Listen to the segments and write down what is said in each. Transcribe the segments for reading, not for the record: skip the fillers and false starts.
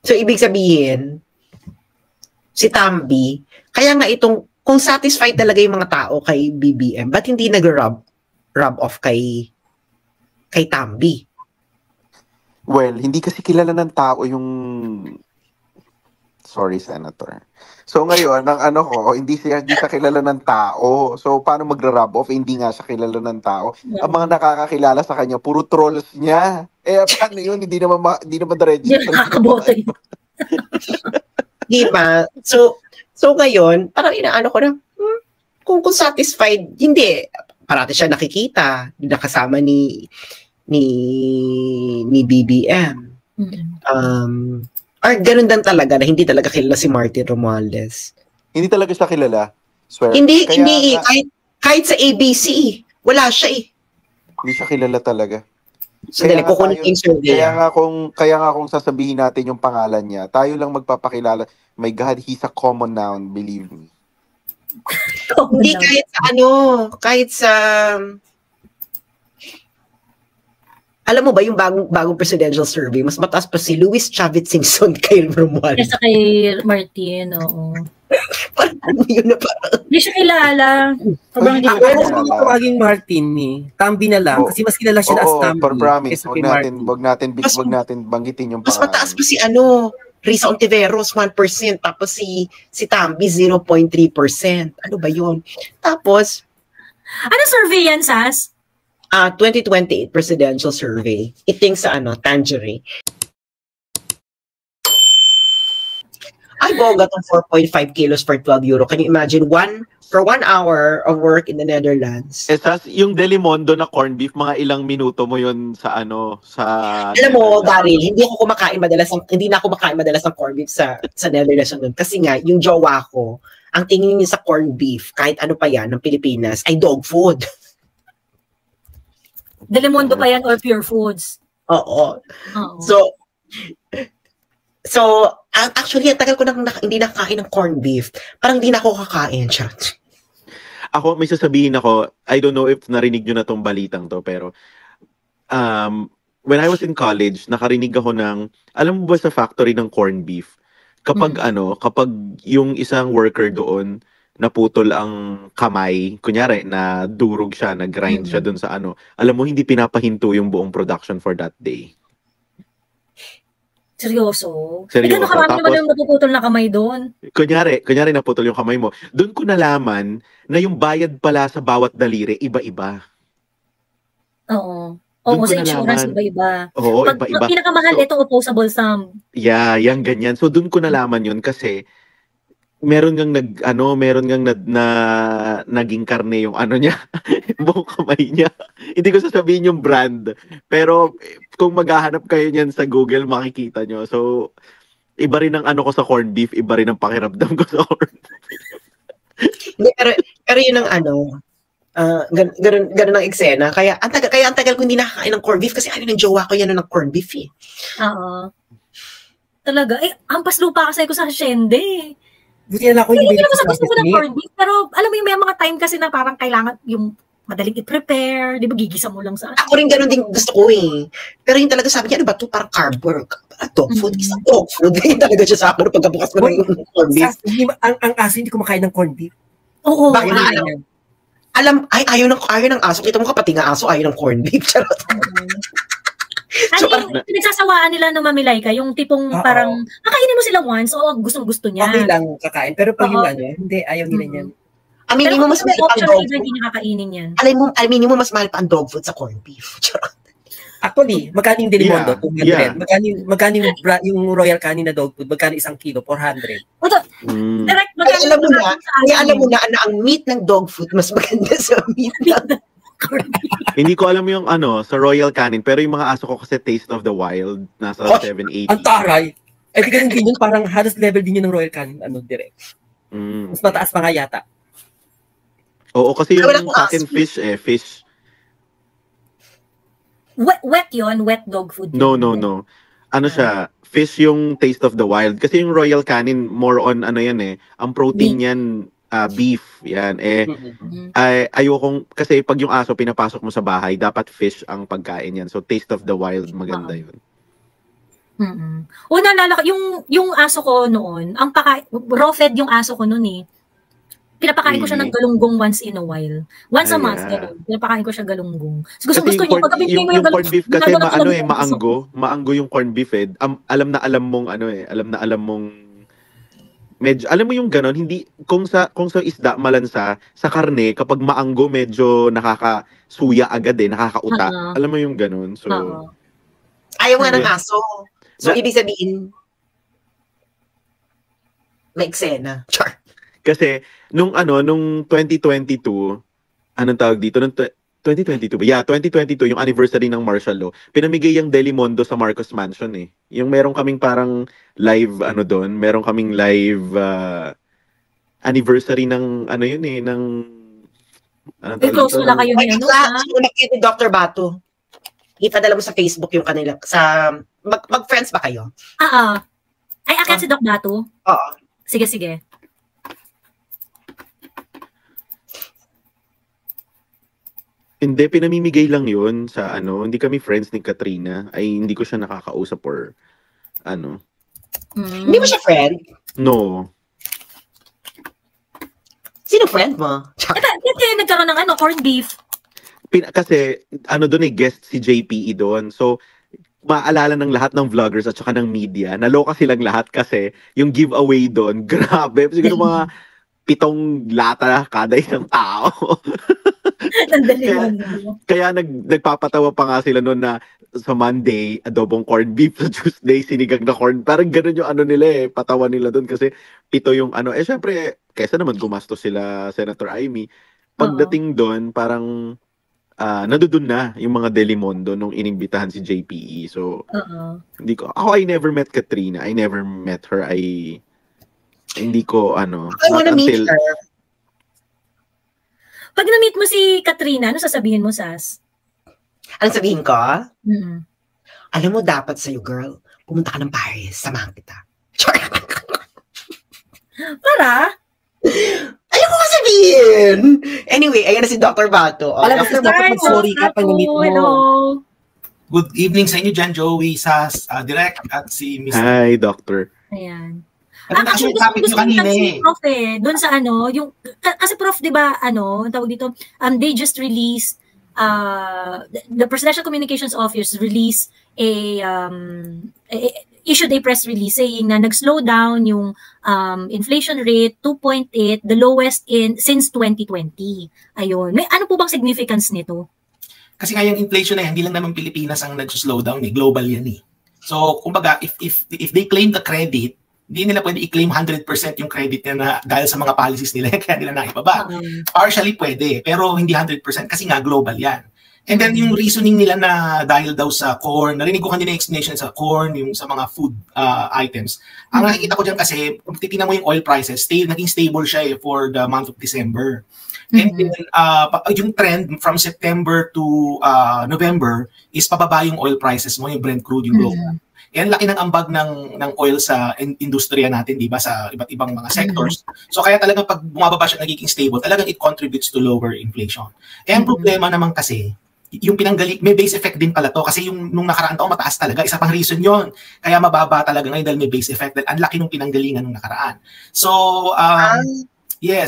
So, ibig sabihin, si Tambi, kaya nga itong, kung satisfied talaga yung mga tao kay BBM, ba't hindi nag-rub off kay Tambi? Well, hindi kasi kilala ng tao yung... Sorry, Senator. So ngayon, ang ano ko, hindi siya kilala ng tao. So paano magra-rub off? Hindi nga siya kilala ng tao. Ang mga nakakakilala sa kanya, puro trolls niya. Paano yun? Hindi naman Hindi nakakaboto yun. Di ba? So ngayon, parang inaano ko na, kung satisfied, hindi. Parati siya nakikita, nakasama ni BBM. Or ganun din talaga na hindi talaga kilala si Martin Romualdez. Hindi talaga siya kilala. Swear. Hindi kahit sa ABC, wala siya eh. Hindi siya kilala talaga. Sandali, kukunin yung survey. Kaya nga kung sasabihin natin yung pangalan niya, tayo lang magpapakilala. My God, he's a common noun, believe me. Hindi kahit sa alam mo ba yung bagong presidential survey, mas mataas pa si Luis Chavez Singson kay Romualdez. Kesa kay Martin, oo. Parang yun na parang. Hindi siya kilala. Sobrang hindi kilala. Tawagin Martin ni. Tambi na lang. Kasi mas kilala siya as Tambi. For promise, wag natin banggitin yung pangalan. Mas mataas pa si Risa Ontiveros, 1%. Tapos si Tambi, 0.3%. Ano ba yun? Tapos, ano survey yan, Sas? 2028 presidential survey. Iting sa Tangerine. Ay, boga tong 4.5 kilos for 12 euro. Can you imagine for 1 hour of work in the Netherlands? Esas, yung Delimondo na corned beef, mga ilang minuto mo yun sa Alam mo, Daryl, hindi na ako kumakain madalas ng corned beef sa Netherlands nun. Kasi nga, yung jowa ko, ang tingin niya sa corned beef, kahit ano pa yan, ng Pilipinas, ay dog food. Delimondo pa yan or Pure Foods? Oo. So, actually, ang tagal ko hindi nakakain ng corned beef. Parang hindi na ako kakain, chat. Ako, may sasabihin ako, I don't know if narinig nyo na tong balitang to, pero when I was in college, nakarinig ako ng, alam mo ba sa factory ng corned beef, kapag kapag yung isang worker doon, naputol ang kamay, kunyari, na durog siya, nag-grind siya dun sa alam mo, hindi pinapahinto yung buong production for that day. Seryoso? Gano'n karami naman yung napuputol na kamay doon? Kunyari naputol yung kamay mo. Doon ko nalaman na yung bayad pala sa bawat daliri, iba-iba. Oo. Oo, sa insurance, iba-iba. Oo, iba-iba. Pinakamahal ito, opposable sum. Yeah, yan ganyan. So, doon ko nalaman yun kasi meron ngang naging karne yung niya, buong kamay niya. Hindi ko sasabihin yung brand. Pero kung maghahanap kayo niyan sa Google, makikita nyo. So, iba rin ang ko sa corned beef, iba rin ang pakiramdam ko sa corned beef. pero yun ang ganun ang eksena. Kaya ang tagal ko hindi nakakain ng corned beef kasi ng jowa ko yan ng corned beef eh. Oo. Talaga. Hampas lupa kasi ko sa Hacienda. Buti na ako hindi naman sa gusto ko ng corned beef, pero alam mo yung may mga time kasi na parang kailangan yung madaling i-prepare, di ba gigisa mo lang sa Ako rin ganun din gusto ko eh. Pero yung talaga sabi niya, ano ba ito? Parang carb work. Dog food, isang dog food. Ganyan talaga siya sa akin pagkabukas ko ng corned beef. Ang aso hindi kumakain ng corned beef. Oo. Bakit ayaw ng aso. Kita mo kapati nga aso, ayaw ng corned beef. Charot. So, pinagsasawaan nila ng mamilay ka, yung tipong parang, kakainin mo sila once, o gustong-gusto niya. Okay lang kakain, pero pag yung hindi, ayaw nila niyan. Aminin mo mas mahal pa ang dog food. Hindi nakakainin yan. Aminin mo mas mahal pa ang dog food sa corned beef. Actually, magkano yung Delimondo? 200. Yeah. Magkano yung Royal Canin na dog food? Magkano 1 kilo? 400. Alam mo na ang meat ng dog food mas maganda sa meat ng Hindi ko alam yung sa Royal Canin, pero yung mga aso ko kasi Taste of the Wild, nasa 780. Ang taray! Di ganun din yun, parang halos level din yun ng Royal Canin, direct. Mas mataas pa nga yata. Oo, kasi yung sa akin fish. Wet yun? Wet dog food? No. Siya, fish yung Taste of the Wild. Kasi yung Royal Canin, more on ang protein yan, beef, yan. Ayokong, kasi pag yung aso pinapasok mo sa bahay, dapat fish ang pagkain yan. So, Taste of the Wild, maganda yun. Naalala ko, yung aso ko noon, raw fed yung aso ko noon eh. Pinapakain ko siya ng galunggong once in a while. Once a month, gano'n. Pinapakain ko siya galunggong. Gusto niya, pagkabit mo yung corned beef kasi maanggo yung corned beef eh. Alam na alam mong medyo, alam mo yung gano'n, hindi, kung sa isda malansa, sa karne, kapag maanggo, medyo nakakasuya agad nakakauta. Alam mo yung gano'n. So, ayaw nga ng aso. So, ibig sabihin, may eksena. Char. Kasi, nung 2022, anong tawag dito? Nung 2022 ba? Yeah, 2022, yung anniversary ng martial law, pinamigay yung Delimundo sa Marcos Mansion eh. Yung meron kaming parang live, doon, meron kaming live anniversary ng, ng, close wala kayo ni ni Dr. Bato. Ipadala mo sa Facebook yung kanila, mag-friends ba kayo? Ay, akyat si Doc Bato? Oo. Sige. Hindi, pinamimigay lang yun sa hindi kami friends ni Katrina. Ay, hindi ko siya nakakausap or Hindi mo siya friend? No. Sino friend mo? Kasi nagkaroon ng corned beef. Kasi, doon guest si JPE doon. So, maalala ng lahat ng vloggers at saka ng media, naloka silang lahat kasi yung giveaway doon, grabe. Siguro mga 7 lata kada isang tao. kaya nagpapatawa pa nga sila noon na sa Monday, adobong corned beef. Sa Tuesday, sinigang na corn. Parang ganun yung nila patawa nila doon kasi 7 yung syempre, kaysa naman gumastos sila Senator Amy. Pagdating doon, parang nadudun na yung mga Delimundo nung inimbitahan si JPE. So, I never met Katrina. I never met her. Hindi ko, I wanna meet her. Pag na-meet mo si Katrina, ano sasabihin mo, Sas? Ano sabihin ko? Alam mo, dapat sa'yo, girl, pumunta ka ng Paris, samahan kita. Para? Ayaw ko sabihin! Anyway, ayan na si Dr. Bato. Alam mo, dapat mag-sorry ka pag na-meet mo. Hello. Good evening sa inyo dyan, Joey, Sas, Direk, at si Mr. Hi, Doctor. Ayan. Actually, gusto ko si Prof doon sa yung, kasi Prof, di ba, tawag dito, they just released, the Presidential Communications Office released issued a press release saying na nag-slow down yung inflation rate, 2.8, the lowest since 2020. Ayun. Ano po bang significance nito? Kasi nga yung inflation na yan, hindi lang naman Pilipinas ang nag-slow down, global yan eh. So, kumbaga, if they claim the credit, hindi nila pwede i-claim 100% yung credit niya na dahil sa mga policies nila, kaya nila naibaba. Partially pwede, pero hindi 100% kasi nga global yan. And then yung reasoning nila na dahil daw sa corn, narinig ko kanina yung explanation sa corn, yung sa mga food items. Ang nakikita ko dyan kasi, kung titignan mo yung oil prices, naging stable siya for the month of December. And then, yung trend from September to November is pababa yung oil prices mo, yung Brent crude, yung global. Yan laki ng ambag ng oil sa industriya natin, di ba, sa iba't ibang mga sectors. So kaya talagang pag bumababa siya nagiging stable, talagang it contributes to lower inflation. Eh ang problema naman kasi, yung may base effect din pala to kasi yung nung nakaraan taon mataas talaga, isa pang reason yon. Kaya mababa talaga ngayon dahil may base effect, dahil ang laki nung pinanggalingan nung nakaraan. So,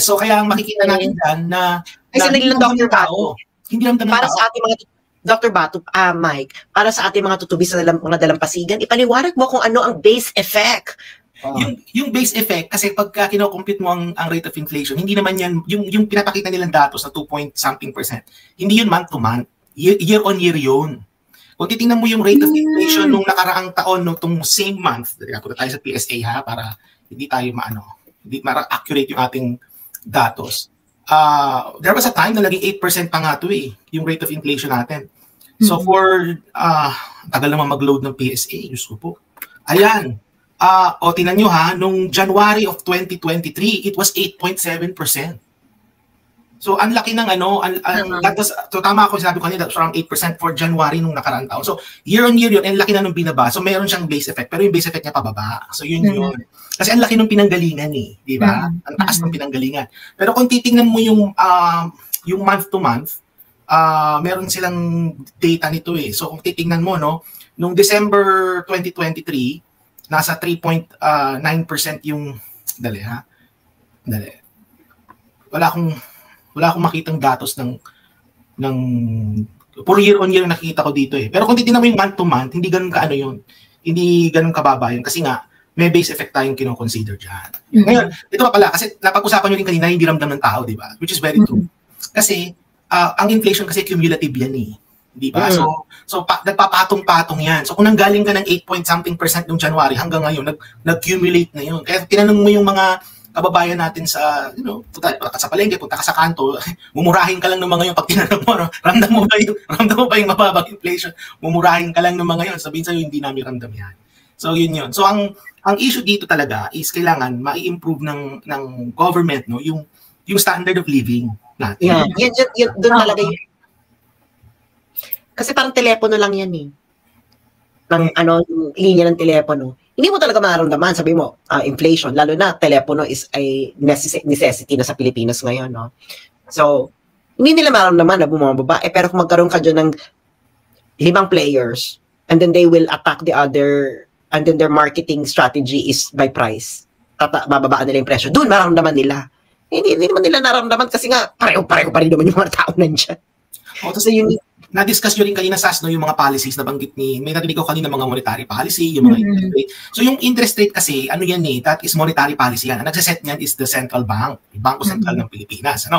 so kaya makikita natin dyan na hindi lang Dr. Bato. Hindi lang para sa ating mga Dr. Bato, Mike, para sa ating mga tutubi sa mga dalampasigan, ipaliwanag mo kung ano ang base effect. Yung base effect, kasi pagka kino-compute mo ang rate of inflation, hindi naman yan, yung pinapakita nilang datos na 2.something%, hindi yun month to month, year on year yun. Kung titingnan mo yung rate of inflation nung nakaraang taon, nung same month, punta tayo sa PSA ha, para hindi tayo hindi accurate yung ating datos. There was a time na naging 8% pa nga ito yung rate of inflation natin. So for, tagal naman mag-load ng PSA, Diyos ko po. Ayan, tingnan nyo ha, nung January of 2023, it was 8.7%. So ang laki ng so tama ako sinabi ko kanina, that's around 8% for January nung nakaraang taon. So year on year yun, and laki na nung binaba. So meron siyang base effect, pero yung base effect niya pababa. So yun yun. Kasi ang laki nung pinanggalingan di ba? Ang taas ng pinanggalingan. Pero kung titingnan mo yung month to month, meron silang data nito So kung titingnan mo, Nung December 2023, nasa 3.9% yung dali. Wala akong makitang datos ng puro year on year nakikita ko dito eh. Pero kung titingnan mo yung month to month, hindi ganoon kaano yun. Hindi ganoon kababa yun kasi nga may base effect tayong kino-consider diyan. Ngayon, ito pa pala kasi napag-usapan niyo rin kanina hindi ramdam ng tao, di ba? Which is very true. Kasi ang inflation kasi cumulative yan eh. Di ba? So nagpapatong-patong yan. So kung nanggaling ka ng 8-point-something% noong January hanggang ngayon, nag-accumulate na yun. Kaya tinanong mo yung mga kababayan natin sa, punta ka sa palengke, punta ka sa kanto, mumurahin ka lang ng mga yun pag tinanong mo, ramdam mo ba yung mababang inflation? Mumurahin ka lang ng mga yun. Sabihin sa'yo, hindi namin ramdam yan. So yun. So ang issue dito talaga is kailangan ma-improve ng government yung standard of living natin. Yan doon talaga yun. Kasi parang telepono lang yan eh. Yung linya ng telepono. Hindi mo talaga mararamdaman, sabi mo, inflation, lalo na telepono is a necessity na sa Pilipinas ngayon, no? So, hindi nila mararamdaman na bumababa, pero kung magkaroon ka dyan ng 5 players, and then they will attack the other, and then their marketing strategy is by price. Bababaan nila yung presyo. Doon mararamdaman nila. Hindi naman nila nararamdaman kasi nga, pareho pa rin naman yung mga tao nandiyan. So, yun, na-discuss nyo rin kanina, Sas, no, yung mga policies na banggit may narinig ko kanina mga monetary policy, yung mga interest rate. So yung interest rate kasi, ano yan that is monetary policy yan. Ang nagsaset niyan is the central bank, yung Bangko Sentral ng Pilipinas.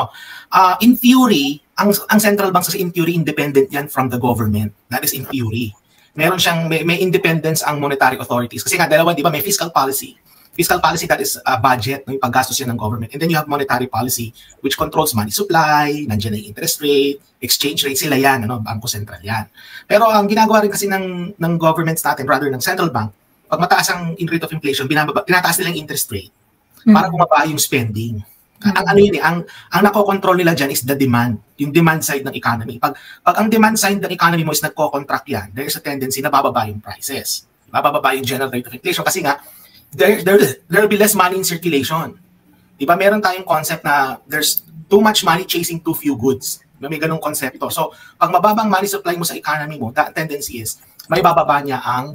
In theory, ang central bank in theory, independent yan from the government. That is in theory. Meron siyang, may independence ang monetary authorities. Kasi nga, dalawa, di ba, may fiscal policy. Fiscal policy, that is budget, yung paggastos yan ng government. And then you have monetary policy, which controls money supply, nandiyan na yung interest rate, exchange rate, sila yan, Bangko Sentral yan. Pero ang ginagawa rin kasi ng governments natin, rather ng central bank, pag mataas ang rate of inflation, tinataas nila yung interest rate para bumaba yung spending. Ang nakokontrol nila dyan is the demand, yung demand side ng economy. Pag ang demand side ng economy mo is nagko-contract yan, there is a tendency na bababa yung prices. Bababa yung general rate of inflation kasi nga, there will be less money in circulation. Diba, meron tayong concept na there's too much money chasing too few goods. May ganung konsepto. So, pag mababang money supply mo sa economy mo, the tendency is may bababa niya ang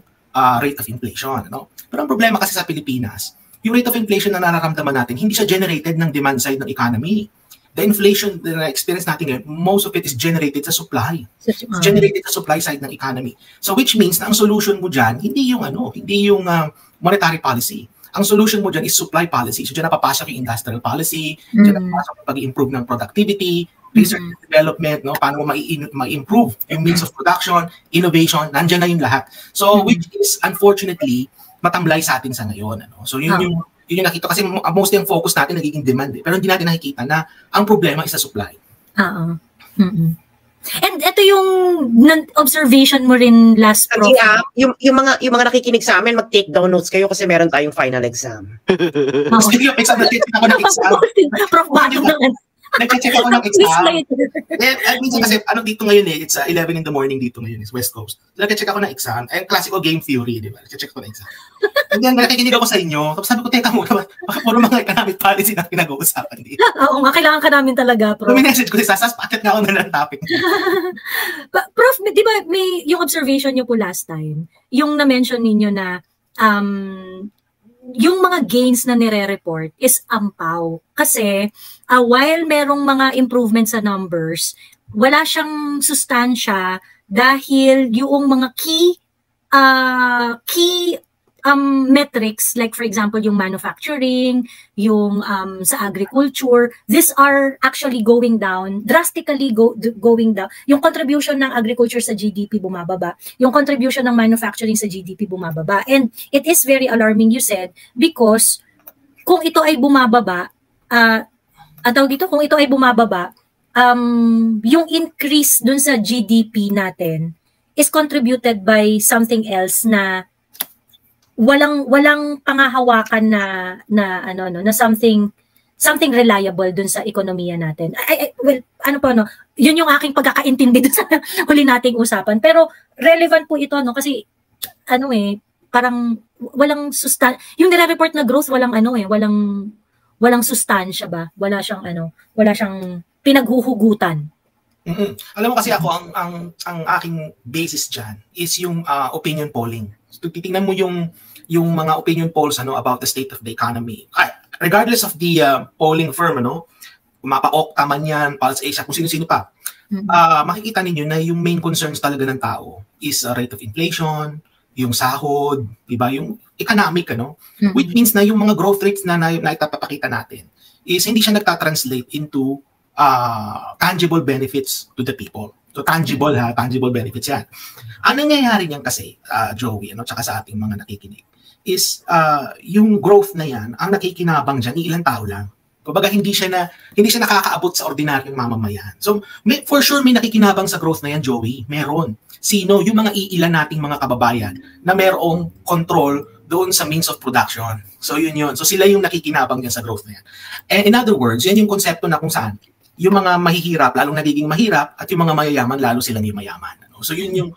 rate of inflation. Pero ang problema kasi sa Pilipinas, yung rate of inflation na nararamdaman natin, hindi siya generated ng demand side ng economy. The inflation na experience natin ngayon, most of it is generated sa supply. Generated sa supply side ng economy. So which means na ang solution mo dyan, hindi yung monetary policy. Ang solution mo dyan is supply policy. So dyan napapasok yung industrial policy, dyan napapasok yung pag-improve ng productivity, research and development, paano mo ma-improve yung means of production, innovation, nandyan na yung lahat. So which is unfortunately matamlay sa atin sa ngayon. So yun yung nakita kasi mostly ang focus natin nagiging demand pero hindi natin nakikita na ang problema is sa supply. And ito yung observation mo rin last prof. Yung mga nakikinig sa amin, mag-take down notes kayo kasi meron tayong final exam. Speaking of exam, nag-take ako ng exam. Prof, bago naman. Nag-check ako ng exam. Minsan kasi, dito ngayon it's 11 in the morning dito ngayon, is West Coast. Nag-check ako ng exam, and classical game theory, di ba? Nag-check ako ng exam. And then, nakikinig ako sa inyo, tapos sabi ko, teka muna, baka puro mga economic policy na pinag-uusapan dito. Oo nga, kailangan ka namin talaga, Prof. Message ko si Sasas, bakit nga ako na ng topic? Prof, di ba may yung observation niyo po last time, yung na-mention ninyo na yung mga gains na nire-report is ampaw. Kasi while merong mga improvements sa numbers, wala siyang sustansya dahil yung mga key metrics, like for example, yung manufacturing, yung sa agriculture, these are actually going down, drastically going down. Yung contribution ng agriculture sa GDP bumababa, yung contribution ng manufacturing sa GDP bumababa. And it is very alarming, you said, because kung ito ay bumababa, kung ito ay bumababa, yung increase dun sa GDP natin is contributed by something else na walang pangahawakan na something reliable dun sa ekonomiya natin. Yun yung aking pagkakaintindi dun sa huli nating usapan. Pero relevant po ito kasi parang walang yung nire-report na growth walang sustansya ba? Wala siyang pinaghuhugutan. Alam mo kasi ako, ang aking basis dyan is yung opinion polling. So, titingnan mo yung mga opinion polls about the state of the economy. Regardless of the polling firm, mapa-Okta man yan, Pulse Asia, kung sino-sino pa. Makikita ninyo na yung main concerns talaga ng tao is rate of inflation, yung sahod, diba? Yung economic, which means na yung mga growth rates na naipapakita natin is hindi siya nagtatranslate into tangible benefits to the people. So tangible benefits yan. Ang nangyayari niyan kasi, Joey, tsaka sa ating mga nakikinig, is yung growth na yan, ang nakikinabang dyan, ilang tao lang. Kumbaga hindi siya nakakaabot sa ordinaryong mamamayan. So for sure may nakikinabang sa growth na yan, Joey. Meron. Sino? Yung mga iilan nating mga kababayan na merong control doon sa means of production. So yun. So sila yung nakikinabang dyan sa growth na yan. And in other words, yan yung konsepto na kung saan yung mga mahihirap lalong nagiging mahirap at yung mga mayayaman lalo silang yung mayaman. So yun yung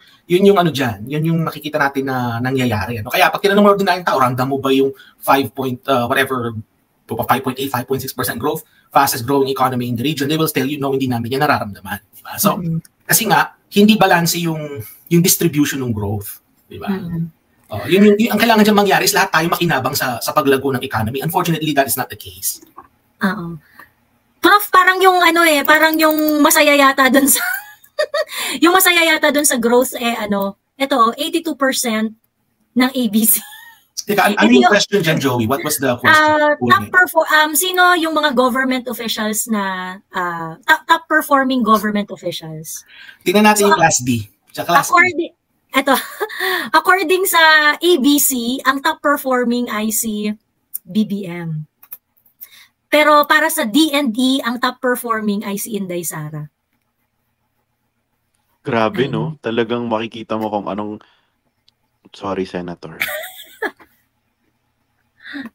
dyan. Yun yung nakikita natin na nangyayari. Kaya pag tinanong mo ordinaryong tao, ramdam mo ba yung 5.8, 5.6% growth, fastest growing economy in the region, they will tell you, no, hindi namin yan nararamdaman. Diba? So, kasi nga, hindi balanse yung distribution ng growth. Diba? Yung ang kailangan dyan mangyari is lahat tayo makinabang sa paglago ng economy. Unfortunately, that is not the case. Prof, parang yung parang yung masaya yata dun sa yung masaya yata dun sa growth ito 82% ng ABC. Teka, ano yung question dyan, Joey? What was the question? Sino yung mga government officials na top performing government officials? Tingnan natin yung Class D. According sa ABC, ang top performing ay si BBM. Pero para sa D&E, ang top performing ay si Inday Sara. Grabe, no? Talagang makikita mo kung anong... Sorry, Senator.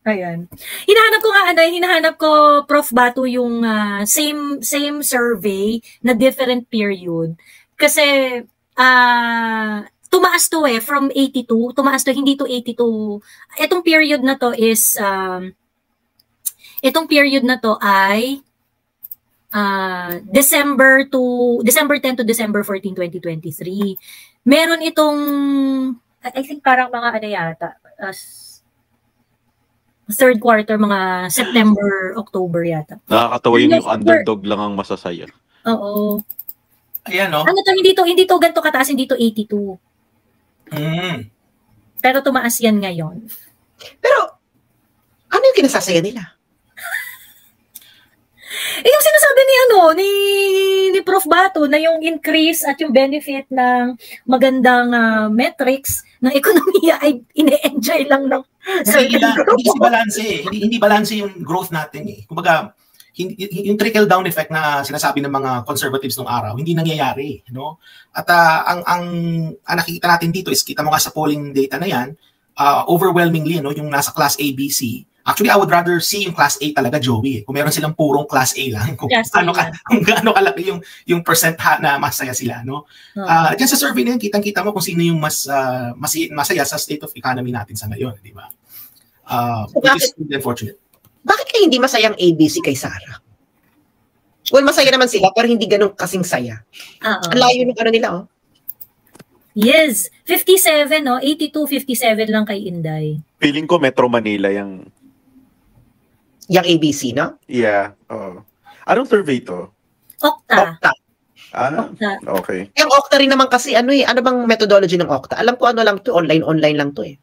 Ayan. Hinahanap ko, Prof. Batu, yung same survey na different period. Kasi, tumaas to from 82. Tumaas to, hindi to 82. Itong period na to is... Itong period na to ay December 10 to December 14, 2023. Meron itong, I think parang mga yata, third quarter, mga September, October yata. Nakakatawa yung underdog lang ang masasaya. Oo. Ayan, no? Hindi to ganito kataas, hindi to 82. Pero tumaas yan ngayon. Pero, ano yung kinasasaya nila? Yung sinasabi ni Prof. Batu na yung increase at yung benefit ng magandang metrics ng ekonomiya ay ine-enjoy lang ng hindi balanse yung growth natin eh. Kumbaga, yung trickle down effect na sinasabi ng mga conservatives nung araw, hindi nangyayari, no? At ang nakikita natin dito is kita mo nga sa polling data na yan, overwhelmingly, yung nasa class A, B, C. Actually, I would rather see yung Class A talaga, Joey. Kung meron silang purong Class A lang, kung gaano kalaki yung percent na masaya sila, no? Diyan sa survey na yan, kitang-kita mo kung sino yung mas masaya sa state of economy natin sa ngayon, di ba? Which is unfortunate. Bakit kaya hindi masayang ABC kay Sara? Well, masaya naman sila, pero hindi ganun kasing saya. Ang layo ng nila, oh. Yes, 57, no? 82-57 lang kay Inday. Feeling ko Metro Manila yung ABC, no? Yeah. Anong survey to? Okta. Okay. Yung Okta rin naman kasi, ano bang methodology ng Okta? Alam ko lang to, online lang to eh.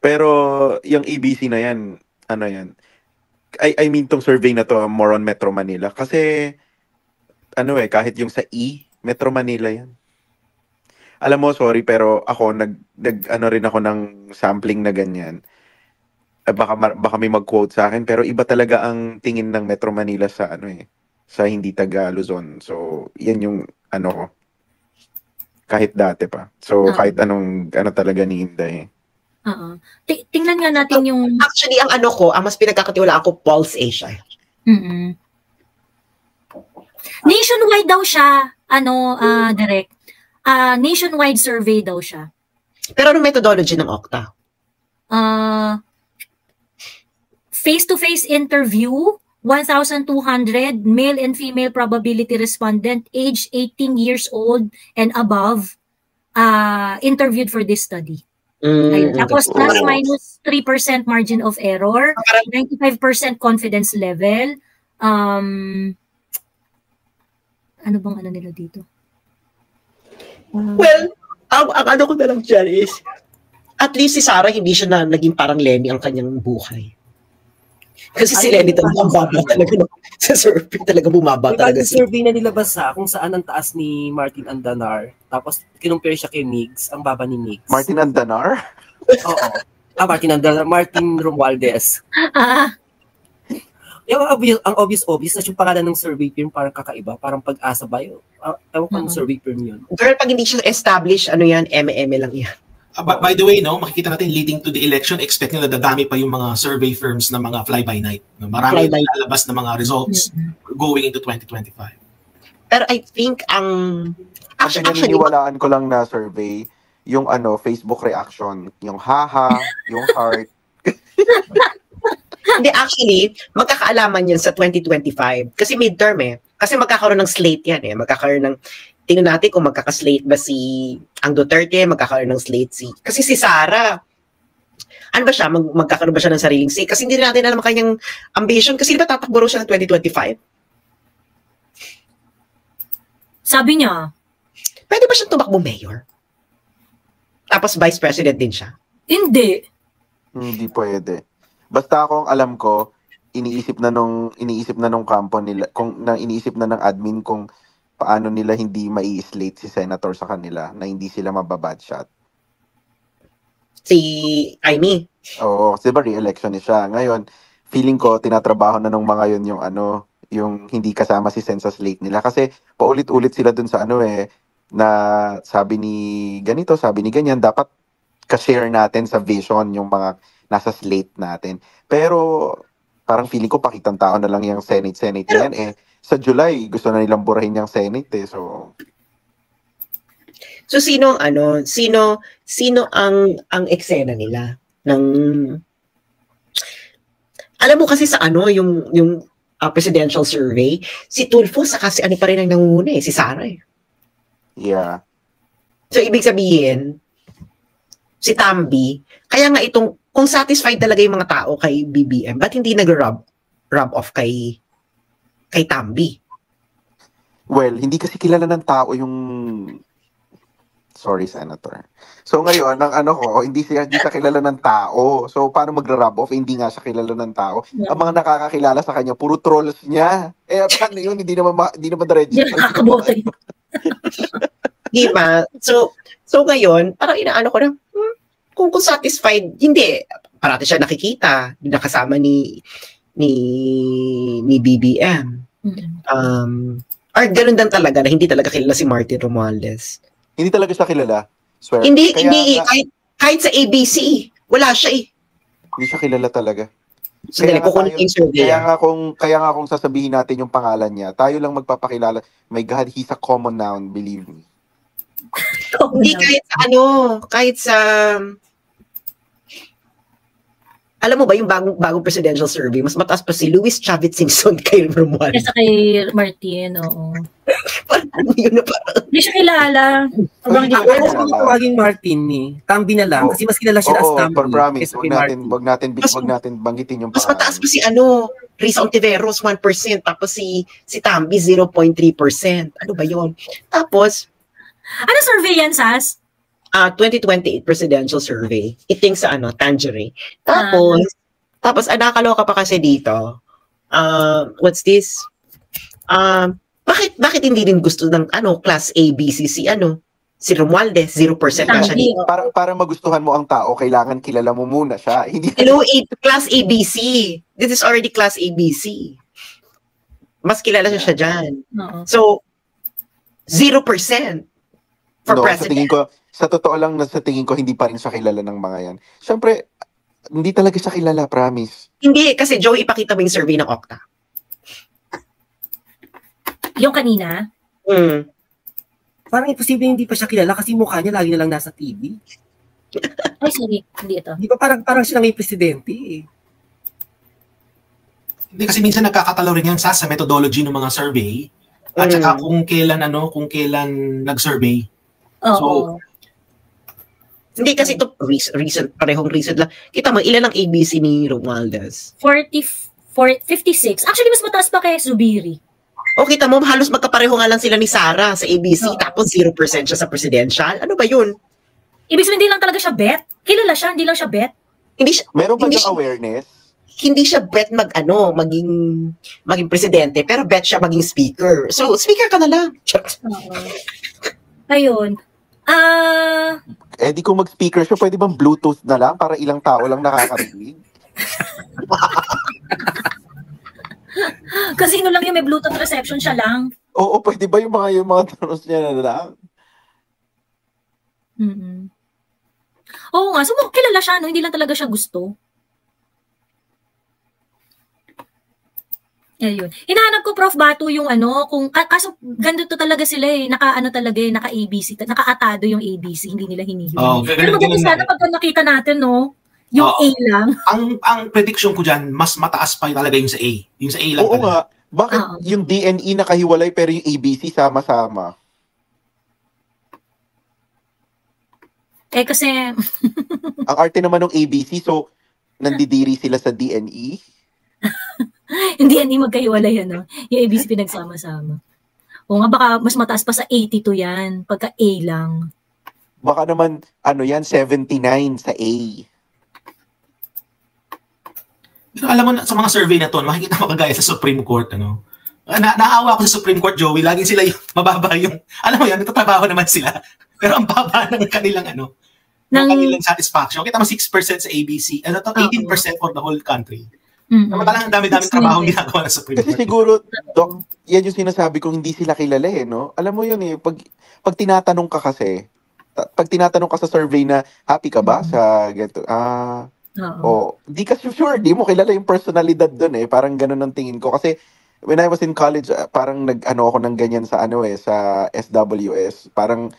Pero, yung ABC na yan, ano yan? I mean, tong survey na to, more on Metro Manila. Kasi, kahit yung sa Metro Manila yan. Alam mo, sorry, pero ako, rin ako ng sampling na ganyan. Baka may mag-quote sa akin, pero iba talaga ang tingin ng Metro Manila sa sa hindi taga Luzon. So, yan yung ko. Kahit dati pa. So, kahit anong talaga ni Inday. Tingnan nga natin yung... Actually, ang ang mas pinagkakatiwalaan ko, Pulse Asia. Nationwide daw siya, direct. Nationwide survey daw siya. Pero anong methodology ng Okta? Face-to-face interview 1,200 male and female probability respondent aged 18 years old and above interviewed for this study. Ayun. Tapos plus minus 3% margin of error, 95% confidence level. Ano bang ano nila dito? Well, ang ano ko na lang dyan is, at least si Sarah hindi siya na naging parang Lenny ang kanyang buhay. Kasi si Lenny talaga bumaba talaga. Sa survey talaga bumaba talaga. May survey na nilabas kung saan ang taas ni Martin Andanar. Tapos kinumpare siya kay Migs, ang baba ni Migs. Martin Andanar? Oo. Martin Andanar. Martin Romualdez. Yung ang obvious na yung pangalan ng survey firm parang kakaiba. Parang Pag-asa ba yun? Ewan ko yung survey firm yun. Girl, pag hindi siya established, ano yan, eme lang yan. By the way, no, makikita natin leading to the election, expect nila dadami pa yung mga survey firms na mga fly-by-night. Marami lalabas na mga results going into 2025. Pero I think actually naniniwalaan ko lang na survey, yung Facebook reaction, yung haha, yung heart. Hindi, actually, magkakaalaman yan sa 2025. Kasi midterm Kasi magkakaroon ng slate yan Magkakaroon ng tingnan natin kung magkaka-slate ba ang Duterte, magkakaroon ng slate kasi si Sara, ano ba siya, magkakaroon ba siya ng sariling slate? Kasi hindi natin alam ang kanyang ambition, kasi di ba tatakbo siya ng 2025? Sabi niya. Pwede ba siyang tumakbo mayor? Tapos vice president din siya? Hindi. Hindi pwede. Basta akong alam ko, iniisip na nung kampo nila, iniisip na ng admin kung paano nila hindi mai-slate si senator sa kanila na hindi sila mababad shot. Si Amy? Oo, diba re-election ni siya. Ngayon, feeling ko tinatrabaho na nung mga yun yung hindi kasama si Sen sa slate nila. Kasi paulit-ulit sila dun sa na sabi ni ganito, sabi ni ganyan, dapat ka-share natin sa vision yung mga nasa slate natin. Pero parang feeling ko pakitang tao na lang yung Senate yan sa July, gusto na nilang burahin yung Senate So sino ang eksena nila alam mo kasi sa yung presidential survey, si Tulfo saka si pa rin ang nangunguna si Sara Yeah. So ibig sabihin, si Tambi, kaya nga kung satisfied talaga yung mga tao kay BBM, ba't hindi nag-rub off kay Tambi? Well, hindi kasi kilala ng tao yung... Sorry, Senator. So ngayon, hindi siya kilala ng tao. So paano magra-rub off? Hindi nga siya kilala ng tao. Ang mga nakakakilala sa kanya, puro trolls niya. Paano yun? Hindi naman diretso. Hindi nakakabote. Di ba? So ngayon, parang inaano ko na, kung satisfied, hindi. Parati siya nakikita, nakasama ni BBM. Or ganun din talaga na hindi talaga kilala si Martin Romualdez. Hindi talaga siya kilala. Swear. Hindi kahit sa ABC, wala siya Hindi siya kilala talaga. Sandali, kukunin yung survey. Kaya nga kung sasabihin natin yung pangalan niya, tayo lang magpapakilala. My God, he's a common noun, believe me. Hindi kahit sa alam mo ba yung bagong presidential survey, mas mataas pa si Luis Chavez Singson kay Romualdez. Kesa kay Martin, oo. Parang yun na parang. Hindi siya kilala. Ako tawagin Martin Tambi na lang. Kasi mas kilala siya as Tambi. Oo, promise. Wag natin banggitin yung mas mataas pa si Risa Ontiveros, 1%. Tapos si Tambi, 0.3%. Ano ba yun? Tapos, ano survey yan, Sas? 2028 presidential survey. Iting sa Tangerine. Tapos nakakaloka pa kasi dito. What's this? Bakit hindi din gusto ng class A, B, C, si Romualdez, 0% na siya dito. Para magustuhan mo ang tao, kailangan kilala mo muna siya. Hindi class A, B, C. This is already class A, B, C. Mas kilala siya dyan. So, 0% for president. Sa totoo lang, sa tingin ko, hindi pa rin siya kilala ng mga yan. Siyempre, hindi talaga siya kilala, promise. Hindi, kasi Joey, ipakita mo yung survey ng Okta. Yung kanina? Parang imposible hindi pa siya kilala kasi mukha niya lagi na lang nasa TV. Ay, sorry. Hindi ito. Di ba parang siya lang yung presidente Hindi kasi minsan nagkakatalo rin yan sa methodology ng mga survey at saka kung kailan nag-survey. So, hindi kasi ito recent, parehong recent lang. Kita mo, ilan ang ABC ni Romualdez? 56. Actually, mas mataas pa kay Zubiri. O kita mo, halos magkapareho nga lang sila ni Sara sa ABC, tapos 0% siya sa presidential. Ano ba yun? Ibig sabihin, hindi lang talaga siya bet. Kilala siya, hindi lang siya bet. Hindi siya, Meron ba hindi yung awareness? Hindi siya bet maging presidente, pero bet siya maging speaker. So, speaker ka na lang. Ayun. Di kung mag-speaker siya, pwede bang Bluetooth na lang para ilang tao lang nakakarinig? Kasi lang yung may Bluetooth reception siya lang. Oo, pwede ba yung mga tanong niya na lang? Oo nga, so kilala siya, no? Hindi lang talaga siya gusto. Ayun. Hinahanap ko, Prof. Batu, yung kaso ganito talaga sila naka-ABC, naka-atado yung ABC, hindi nila hinihili. Pero maganda sana pag nakita natin, no? Yung A lang. Ang prediction ko dyan, mas mataas pa talaga yung sa A. Yung sa A lang. Oo nga. Bakit yung DNE nakahiwalay pero yung ABC sama-sama? Kasi... Ang arte naman ng ABC, so nandidiri sila sa DNE? Hindi yan magkahiwalay, Yung ABC pinagsama-sama. O nga, baka mas mataas pa sa 82 yan, pagka A lang. Baka naman, 79 sa A. Pero alam mo, sa mga survey na to, makikita mo kagaya sa Supreme Court, naawa ako sa Supreme Court, Joey. Laging sila yung mababa yung, alam mo yan, nagtatrabaho naman sila. Pero ang baba ng kanilang, ng kanilang satisfaction. Kita mo 6% sa ABC, 18% for the whole country. Talagang dami-daming trabaho ginagawa ng Supreme Court. Kasi siguro, Doc, yan yung sinasabi kong hindi sila kilala no? Alam mo yun pag tinatanong ka kasi, pag tinatanong ka sa survey na, happy ka ba sa ganito? Di ka sure, di mo kilala yung personalidad dun Parang ganun ang tingin ko. Kasi, when I was in college, parang ako ng ganyan sa sa SWS. Parang,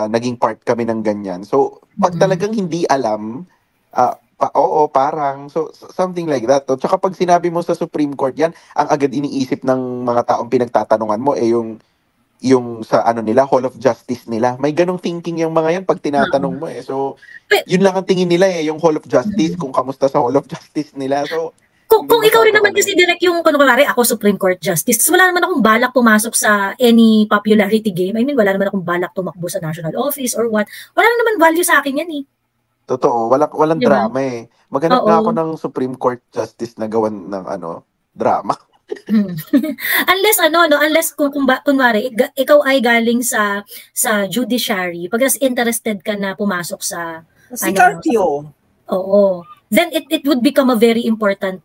naging part kami ng ganyan. So, pag talagang hindi alam, parang, so, something like that. Tsaka pag sinabi mo sa Supreme Court yan, ang agad iniisip ng mga taong pinagtatanungan mo, yung sa nila, Hall of Justice nila. May ganong thinking yung mga yan pag tinatanong mo So, yun lang ang tingin nila yung Hall of Justice, kung kamusta sa Hall of Justice nila. So, kung ikaw rin naman kasi direct yung, kunwari ako Supreme Court Justice, wala naman akong balak pumasok sa any popularity game. I mean, wala naman akong balak tumakbo sa national office or what. Wala naman value sa akin yan Totoo, walang diba? Drama Maghanap nga ako ng Supreme Court Justice na gawan ng drama. Unless unless kunwari ikaw ay galing sa judiciary, pag interested ka na pumasok sa Cartio. Oo. Then it would become a very important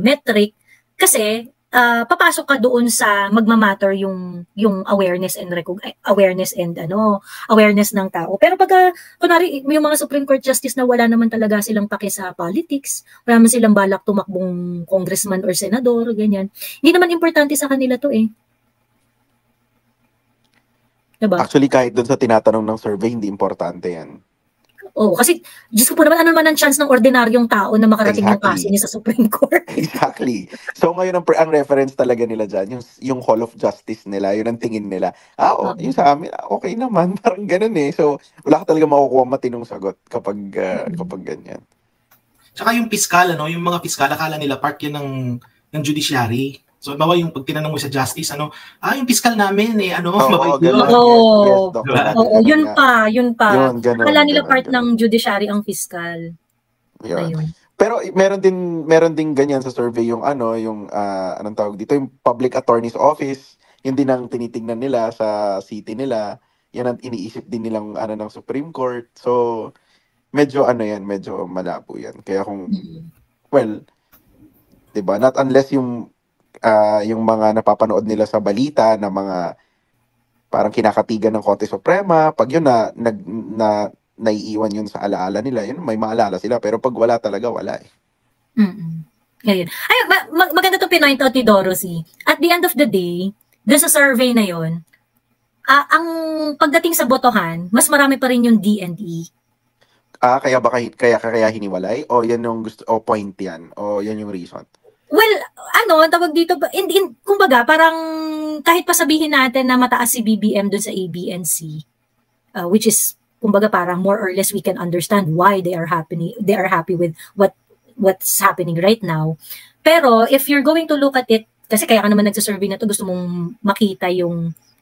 metric kasi papasok ka doon sa magmamatter yung awareness and awareness ng tao. Pero pag kunwari yung mga Supreme Court Justice na wala naman talaga silang pake sa politics, wala naman silang balak tumakbong congressman or senador, ganyan. Hindi naman importante sa kanila to Diba? Actually, kahit doon sa tinatanong ng survey, hindi importante yan. Kasi, Diyos ko po naman, ano naman ang chance ng ordinaryong tao na makarating yung kaso niya sa Supreme Court? Exactly. So ngayon, ang reference talaga nila dyan, yung Hall of Justice nila, yun ang tingin nila. Yung sa amin, okay naman, parang ganun So, wala ka talaga makukuha matinong sagot kapag ganyan. Tsaka yung piskal, yung mga piskal, akala nila part yan ng judiciary. So, bawa yung pag tinanong mo sa justice, yung piskal namin, mabait yun. Yun pa. Akala nila part ng judiciary ang piskal. Ayun. Pero meron din ganyan sa survey yung anong tawag dito, yung Public Attorney's Office, yun din ang tinitingnan nila sa city nila, yan ang iniisip din nilang ng Supreme Court. So, medyo medyo malabo yan. Kaya kung, diba, not unless yung mga napapanood nila sa balita na mga parang kinakatigan ng Korte Suprema, pag yun naiiwan yun sa alaala nila, yun may maalala sila, pero pag wala talaga, wala Ngayon. Ay, maganda itong pinoint out ni Dorothy. At the end of the day, dun sa survey na yun, ang pagdating sa botohan, mas marami pa rin yung D&E. Kaya hiniwalay? O yan yung point yan? O yan yung reason? Well, ang tawag dito, kumbaga, parang kahit pa sabihin natin na mataas si BBM dun sa ABNC, which is, kumbaga, parang more or less we can understand why they are happy with what's happening right now. Pero, if you're going to look at it, kasi kaya ka naman nagsasurvey na to, gusto mong makita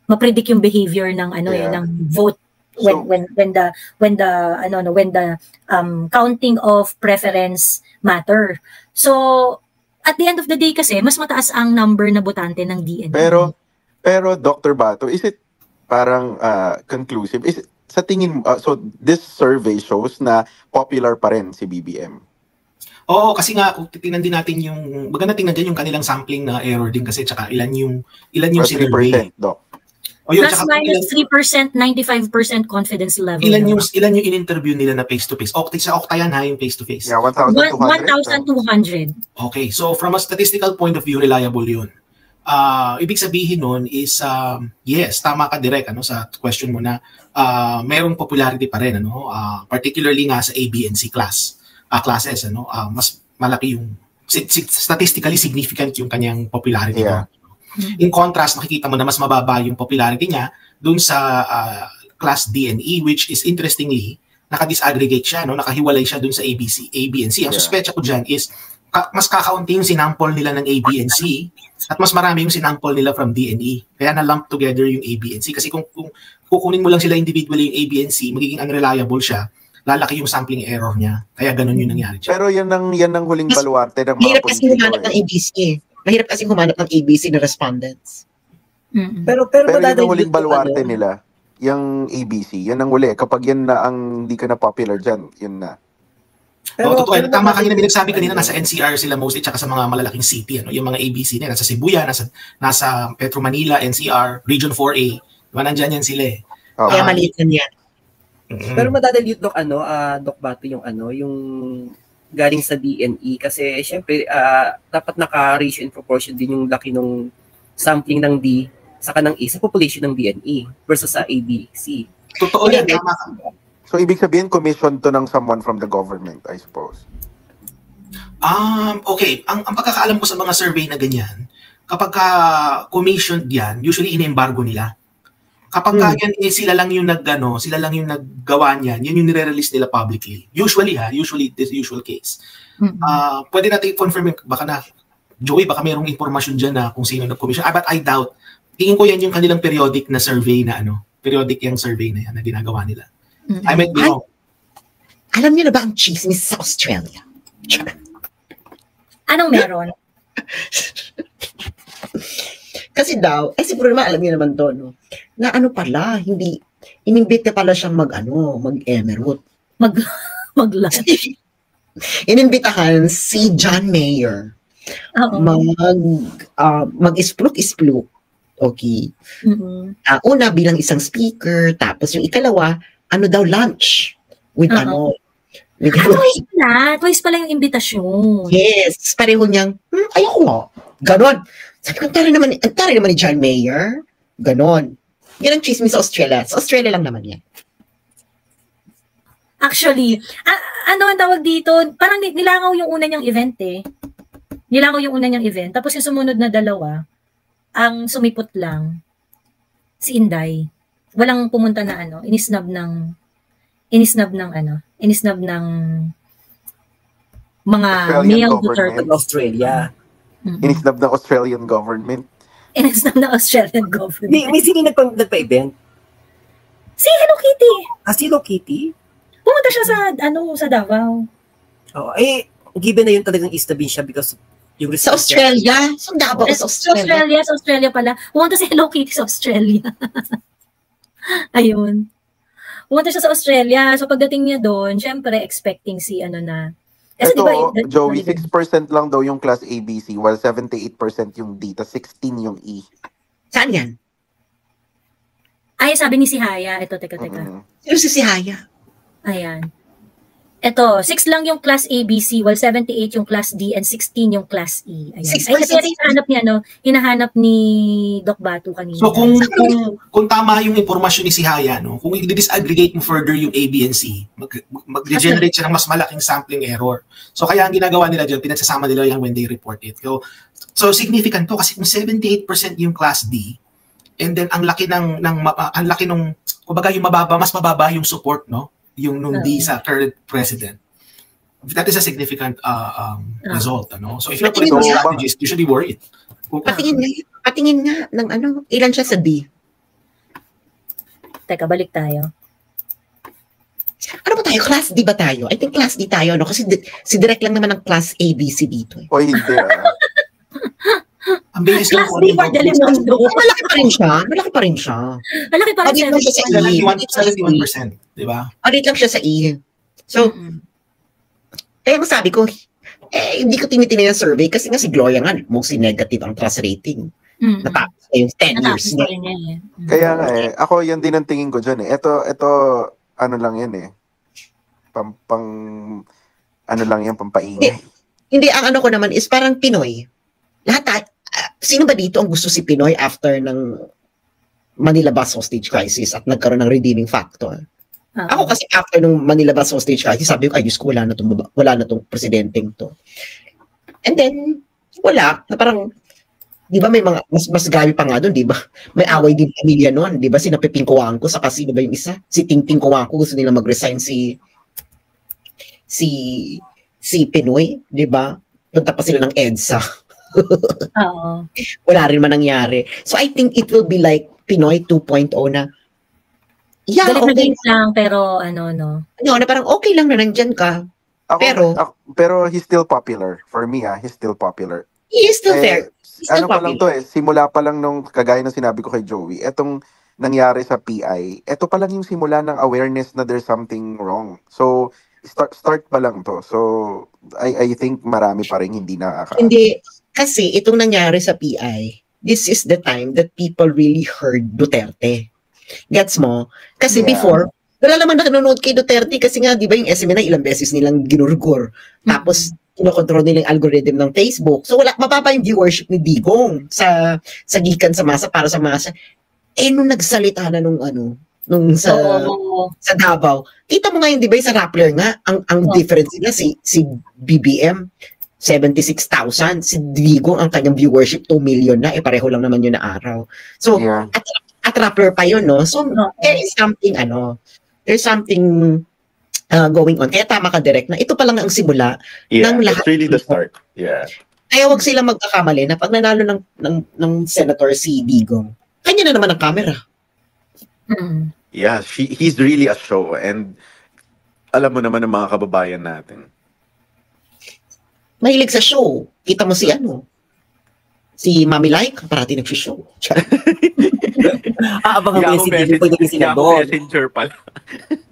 ma-predict yung behavior ng, ng vote when the counting of preference matter. So, at the end of the day kasi, mas mataas ang number na botante ng DND. Pero Dr. Bato, is it parang conclusive? Is it, sa tingin so this survey shows na popular pa rin si BBM? Oo, kasi nga kung titingnan din natin maganda tingnan din yung kanilang sampling na error din kasi tsaka ilan yung survey. 3%, Doc. Plus minus 3%, 95% confidence level. Ilan yung in-interview nila na face-to-face? Sa Okta yan ha, yung face-to-face. Yeah, 1,200. 1,200. Okay, so from a statistical point of view, reliable yun. Ibig sabihin nun is, yes, tama ka direct sa question mo na mayroong popularity pa rin, particularly nga sa ABNC classes, mas malaki yung, statistically significant yung kanyang popularity. Yeah. In contrast, makikita mo na mas mababa yung popularity niya dun sa class D&E, which is interestingly, naka-disaggregate siya, nakahiwalay siya dun sa ABNC. Ang suspecha ko dyan is, mas kakaunti yung sinample nila ng ABNC at mas marami yung sinample nila from D&E. Kaya na-lump together yung ABNC. Kasi kung kukunin mo lang sila individually yung ABNC, magiging unreliable siya, lalaki yung sampling error niya. Kaya ganun yung nangyari dyan. Pero yan ang huling baluarte ng mga politiko. Mahirap kasi humanap ng ABC na respondents. Pero yung huling baluarte nila, yung ABC, yan ang huli. Kapag yan na ang hindi ka na popular dyan, yun na. Totoo. Tama kanina, binagsabi kanina, nasa NCR sila mostly, tsaka sa mga malalaking city. Yung mga ABC na, nasa Cebu yan, nasa Petro Manila, NCR, Region 4A. Nandyan yan sila eh. Kaya maliit yan. Pero madadalute, Doc Bato, yung galing sa DNE kasi syempre dapat naka-ratio in proportion din yung laki ng sampling ng D saka ng A sa population ng DNE versus sa ABC. Totoo yan, tama. So ibig sabihin commission to ng someone from the government, I suppose. Okay, ang pagkakaalam ko sa mga survey na ganyan, kapag commissioned yan, usually in-embargo nila. Kapag yan sila lang yung naggawa niyan, yan yung nire-release nila publicly. Usually this usual case. Pwede natin i-confirm, baka na, Joey, baka mayroong informasyon dyan na kung sino nag-commission. But I doubt. Tingin ko yan yung kanilang periodic na survey na periodic yung survey na yan na ginagawa nila. I might be wrong. Alam niyo na ba ang chismis sa Australia? Anong meron? Kasi daw, siguro naman alam niyo naman to, na pala, hindi, inimbita pala siyang mag-emerald. Mag-lunch. Inimbitahan si John Mayer. Mag-ispluk-ispluk. Okay. Una bilang isang speaker, tapos yung ikalawa, lunch. With Twice pala yung imbitasyon. Yes, pareho niyang, ayoko nga. Ganon. Sabi ko, tari naman ni John Mayer. Ganon. Yan ang chismis sa Australia. Sa Australia lang naman yan. Actually, ang tawag dito, parang nilangaw yung una niyang event eh. Nilangaw yung una niyang event. Tapos yung sumunod na dalawa, ang sumipot lang, si Inday. Walang pumunta na inisnab ng mga male Duterte. Australia. Inisnab ng Australian government. Inisnab ng Australian government. May sino nagpa-event? Si Hello Kitty. Si Hello Kitty? Pumunta siya sa Davao. Given na yun talagang istabin siya because yung sa Australia? Sa Davao, sa Australia. Sa Australia pala. Pumunta si Hello Kitty sa Australia. Ayun. Pumunta siya sa Australia. So pagdating niya doon, syempre expecting si Kasi Joey, 6% lang daw yung class ABC while 78% yung D, 16 yung E. Saan yan? Ay, sabi ni si Haya. Ito, teka. Sino si Haya? Ayan. Ito, 6 lang yung class A, B, C, while 78 yung class D and 16 yung class E. Ayan. 6%. Ay, kasi hinahanap niya, no? Hinahanap ni Doc Batu kanina. So kung tama yung impormasyon ni si Haya, no, kung i-disaggregate mo further yung A, B, and C, mag-generate siya ng mas malaking sampling error. So kaya ang ginagawa nila dyan, pinagsasama nila yan when they report it. So significant to kasi kung 78% yung class D, and then ang laki nung kumbaga yung mas mababa yung support, no? Yung nung D sa current president. That is a significant result, ano? So if you're putting on strategies, you should be worried. Patingin nga ng ilan siya sa D. Teka, balik tayo. Ano ba tayo? Class D ba tayo? I think class D tayo, no? Kasi si Direk lang naman ng class A, B, C dito. O hindi Ang basis Class D for Delimundo. Malaki pa rin siya. Malaki pa rin siya. Malaki pa rin Audit lang siya sa E. 71%, di ba? Audit lang siya sa E. So, kaya ang sabi ko, hindi ko tinitingnan yung survey kasi nga si Gloria nga, mostly negative ang trust rating. Natapos na yung 10 years niya. Kaya nga ako yan din ang tingin ko dyan Ito, ano lang yan ano lang yan, pampaingay. Hindi, ang ano ko naman is parang Pinoy. Lahat, sino ba dito ang gusto si Pinoy after ng Manila Bus Hostage Crisis at nagkaroon ng redeeming factor? Ako kasi after ng Manila Bus Hostage Crisis, sabi ko, ay Diyos ko, wala na tong presidenteng to. And then, wala, na parang, di ba may mga, mas grabe pa nga doon, di ba? May away din pamilya noon, di ba? Sina Peping Coangco, saka sino ba yung isa? Si Tingting Coangco, gusto nila mag-resign si Pinoy, di ba? Punta pa sila ng EDSA. Oo. Wala rin man nangyari. So I think it will be like Pinoy 2.0 na galit lang, pero no, na parang okay lang na nandyan ka. Pero he's still popular. For me, he's still popular. He is still fair. Ano pa lang to simula pa lang nung kagaya ng sinabi ko kay Joey, etong nangyari sa PI, eto pa lang yung simula ng awareness na there's something wrong. So, start pa lang to. So, I think marami pa rin hindi nakaka... Hindi. Kasi itong nangyari sa PI, this is the time that people really heard Duterte. Gets mo? Kasi before, wala naman nanonood kay Duterte kasi nga, di ba yung SMNI ilang beses nilang ginurgur. Tapos, kinokontrol nila yung algorithm ng Facebook. So, mababa yung viewership ni Digong sa gikan sa masa para sa masa. Nung nagsalita na nung sa Davao, kita mo nga yung, di ba, sa Rappler nga, ang difference nila, si BBM, 76,000. Si Digong, ang kanyang viewership, 2 million na. Pareho lang naman yun na araw. So, at Rappler pa yun, no? So, there's something going on. Kaya tama ka, Direk, na ito pa lang ang simula ng lahat. It's really the start. Yeah. Kaya wag sila magkakamali na pag nanalo ng senator si Digong, kanya na naman ang camera. Yeah, he's really a show. And alam mo naman ng mga kababayan natin. Mahilig sa show. Kita mo si si Mami Like, parati nag-show. Abangan mo si Digong pagdating sila doon. Messenger pala.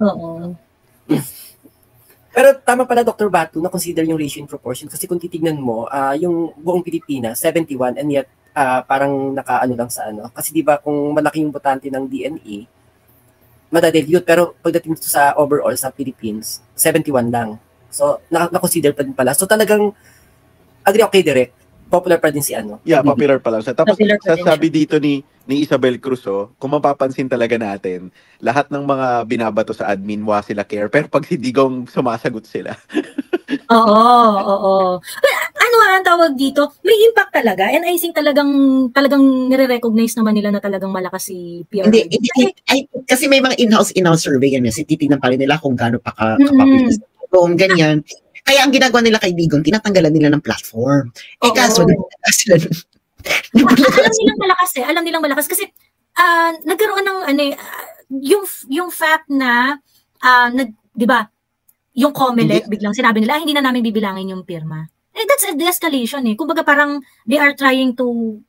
Oo. Pero tama pala, Dr. Batu, na consider yung ratio in proportion. Kasi kung titignan mo, yung buong Pilipinas, 71, and yet parang nakaano lang sa Kasi di ba kung malaki yung botante ng DNE, madadilute. Pero pagdating dito sa overall sa Philippines, 71 lang. So, na-consider pa din pala. So, talagang, agree okay, Direk. Popular pa din si Yeah, popular pa lang siya. Tapos, sabi dito ni Isabel Cruz, kung mapapansin talaga natin, lahat ng mga binabato sa admin, sila care. Pero pag si Digong, sumasagot sila. Oo. Ano ang tawag dito? May impact talaga. And I think talagang nire-recognize naman nila na talagang malakas si PRRD. Hindi. Kasi may mga in-house survey yan. Titignan pa rin nila kung gaano pa kapabilis. Kung ganyan. Kaya ang ginagawa nila kay Digong, tinatanggalan nila ng platform. Kaso, sila alam nilang malakas kasi nagkaroon ng yung fact na di ba, yung COMELEC biglang sinabi nila hindi na namin bibilangin yung pirma. That's a de-escalation Kumbaga parang they are trying to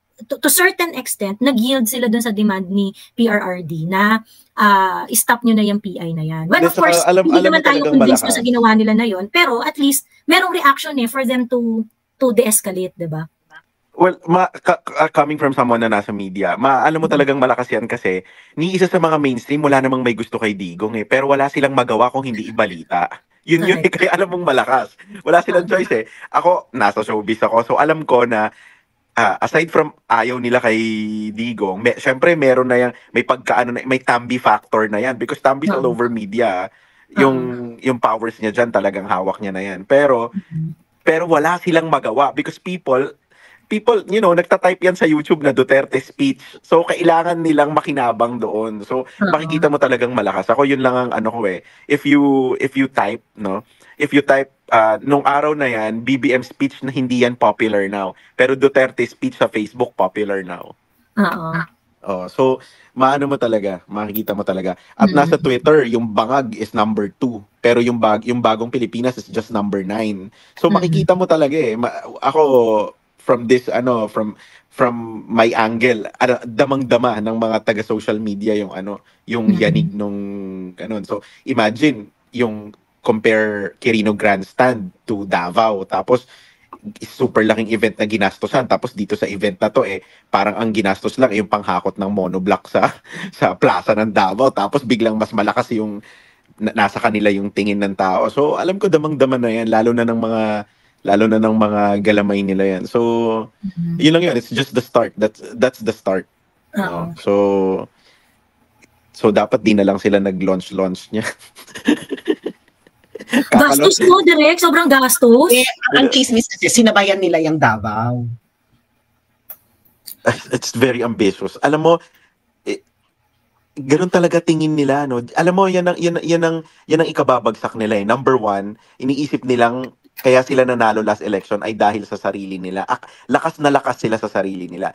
certain extent nag-yield sila dun sa demand ni PRRD na stop nyo na yung PI na yan. Well, of course, hindi naman tayo convinced sa ginawa nila na yon, pero at least merong reaction for them to de-escalate, diba? Well, coming from someone na nasa media, alam mo talagang malakas yan kasi ni isa sa mga mainstream, wala namang may gusto kay Digong pero wala silang magawa kung hindi ibalita. Yun eh, kaya alam mong malakas. Wala silang choice eh. Ako, nasa showbiz ako, so alam ko na aside from ayaw nila kay Digong, syempre meron na yan, may pagkaano na, may Tambi factor na yan because Tambi's all over media. Yung powers niya dyan talagang hawak niya na yan. Pero wala silang magawa because people, nagtatype yan sa YouTube na Duterte speech. So, kailangan nilang makinabang doon. So, makikita mo talagang malakas. Ako, yun lang ang ano ko eh. If you type, nung araw na yan, BBM speech na hindi yan popular now. Pero Duterte speech sa Facebook, popular now. So, maano mo talaga, makikita mo talaga. At nasa Twitter, yung bangag is number 2. Pero yung bagong Pilipinas is just number 9. So, makikita mo talaga eh. Ako, from this, from my angle, damang-dama ng mga taga-social media yung yanig nung, So, imagine, yung compare Quirino Grandstand to Davao. Tapos, super laking event na ginastosan. Tapos dito sa event na to, parang ang ginastos lang yung panghakot ng monoblock sa plaza ng Davao. Tapos biglang mas malakas yung nasa kanila yung tingin ng tao. So, alam ko damang-dama na yan, lalo na ng mga galamay nila yan. So, yun lang yun. It's just the start. That's the start. So, dapat di na lang sila nag-launch niya. Gastos mo, direct? Sobrang gastos? Ang chismis kasi, sinabayan nila yung Davao. It's very ambitious. Alam mo, ganun talaga tingin nila, no? Alam mo, yan ang ikababagsak nila eh. Number 1, iniisip nilang kaya sila nanalo last election ay dahil sa sarili nila. Lakas na lakas sila sa sarili nila.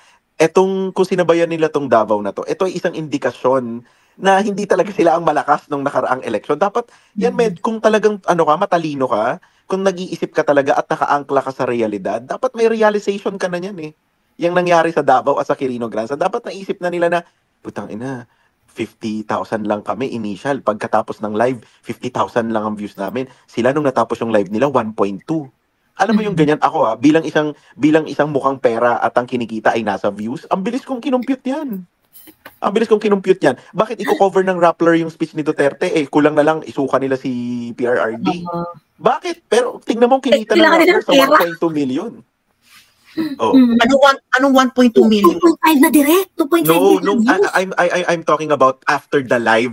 Kung sinabayan nila tong Davao na to, ito ay isang indikasyon na hindi talaga sila ang malakas nung nakaraang election. Dapat, kung talagang matalino ka, kung nag-iisip ka talaga at nakaangkla ka sa realidad, dapat may realization ka na yan eh. Yung nangyari sa Davao at sa Quirino Grandstand, dapat naisip na nila na, putang ina, 50,000 lang kami initial. Pagkatapos ng live, 50,000 lang ang views namin. Sila nung natapos yung live nila, 1.2. Alam mo yung ganyan, ako bilang isang mukhang pera at ang kinikita ay nasa views, ang bilis kong kinumpute yan. Bakit i-cover ng Rappler yung speech ni Duterte? Kulang na lang isuka nila si PRRD. Bakit? Pero tingnan mo kinita ng Rappler sa 1.2 million. Anong 1.2 million? 2.5 na direct. 2.5 No, I'm talking about after the live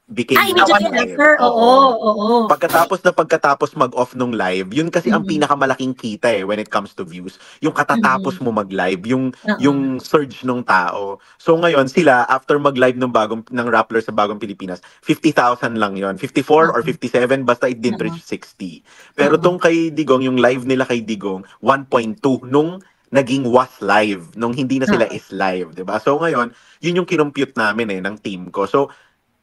became after. Oo. Pagkatapos mag-off nung live, yun kasi ang pinakamalaking kita when it comes to views. Yung katatapos mo mag-live, yung surge ng tao. So ngayon sila after mag-live ng Rappler sa Bagong Pilipinas, 50,000 lang yon, 54 or 57 basta it didn't reach 60. Pero tong kay Digong, yung live nila kay Digong, 1.2 nung naging was live, nung hindi na sila is live, 'di ba? So ngayon, yun yung kinumpute namin ng team ko. So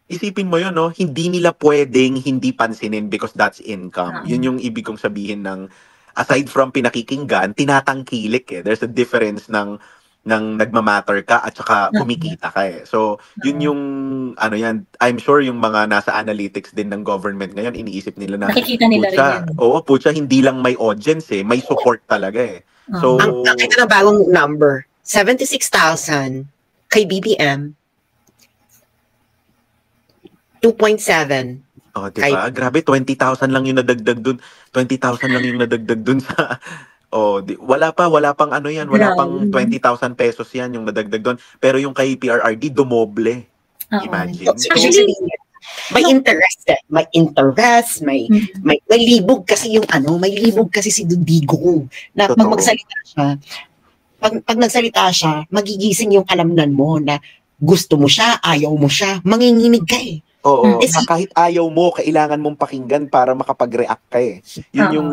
isipin mo yun, no? Hindi nila pwedeng hindi pansinin because that's income. Yun yung ibig kong sabihin ng, aside from pinakikinggan, tinatangkilik eh. There's a difference ng nagmamatter ka at saka kumikita ka eh. So, yun yung, I'm sure yung mga nasa analytics din ng government ngayon, iniisip nila na, nakikita nila rin yan. Putya, hindi lang may audience eh, may support talaga eh. So, ang nakita na bagong number, 76,000 kay BBM, 2.7. Diba? Grabe, 20,000 lang yung nadagdag dun. 20,000 lang yung nadagdag dun sa... wala pang yan. Wala pang 20,000 pesos yan yung nadagdag dun. Pero yung kay PRRD, dumoble. Imagine. Actually, may interest. May libog kasi may libog kasi si Digong. Na pag magsalita siya, pag nagsalita siya, magigising yung kalamnan mo na gusto mo siya, ayaw mo siya, manginginig ka eh. Oo, kahit ayaw mo, kailangan mong pakinggan para makapag-react ka eh. Yun yung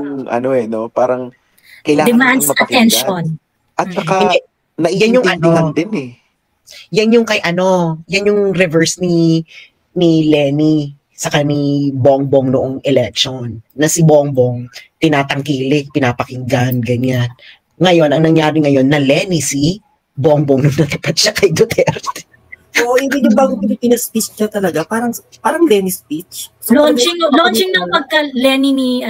parang kailangan demands mong mapakinggan. attention. At saka, naiintindihan din eh. Yan yung reverse ni Lenny saka ni Bongbong noong election. Na si Bongbong, tinatangkilik, pinapakinggan, ganyan. Ngayon, ang nangyari ngayon, na Lenny si Bongbong nung natapat siya kay Duterte. Hindi yung bagong Pilipinas speech niya talaga. Parang Lenny speech. So, launching ng pagka-Lenny ni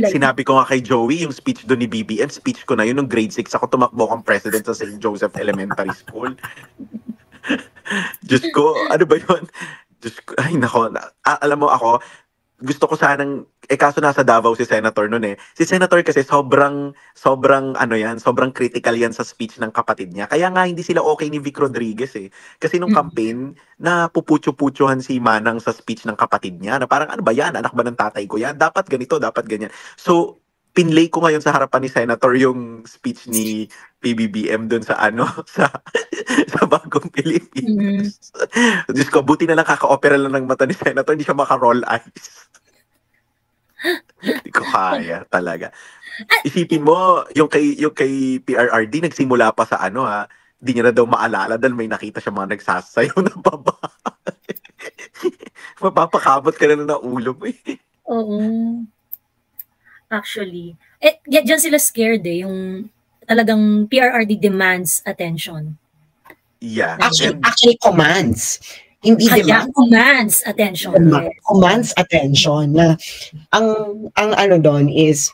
Sinabi ko nga kay Joey, yung speech doon ni BBM, speech ko na yun nung grade 6 ako tumakbo akong president sa St. Joseph Elementary School. Diyos ko, ano ba yun? Diyos ko, ay nako, alam mo ako, gusto ko sanang, kaso nasa Davao si Senator noon eh. Si Senator kasi sobrang critical yan sa speech ng kapatid niya. Kaya nga hindi sila okay ni Vic Rodriguez eh. Kasi nung campaign, na puputyo-putyohan si Manang sa speech ng kapatid niya, na parang ano ba yan, anak ba ng tatay ko yan? Dapat ganito, dapat ganyan. So, pinlay ko ngayon sa harapan ni Senator yung speech ni PBBM dun sa sa Bagong Pilipinas. Diyos ko, buti na lang kaka-opera lang ng mata ni Senator, hindi siya maka-roll eyes. Hindi ko kaya talaga. Isipin mo, yung kay PRRD, nagsimula pa sa di niya na daw maalala dahil may nakita siya mga nagsasayaw na baba. Mapapakabot ka na ulo mo eh. Oo. Actually. Diyan sila scared eh, yung talagang PRRD demands attention. Yeah. Actually commands. Hindi commands attention. Commands attention. Na ang ano doon is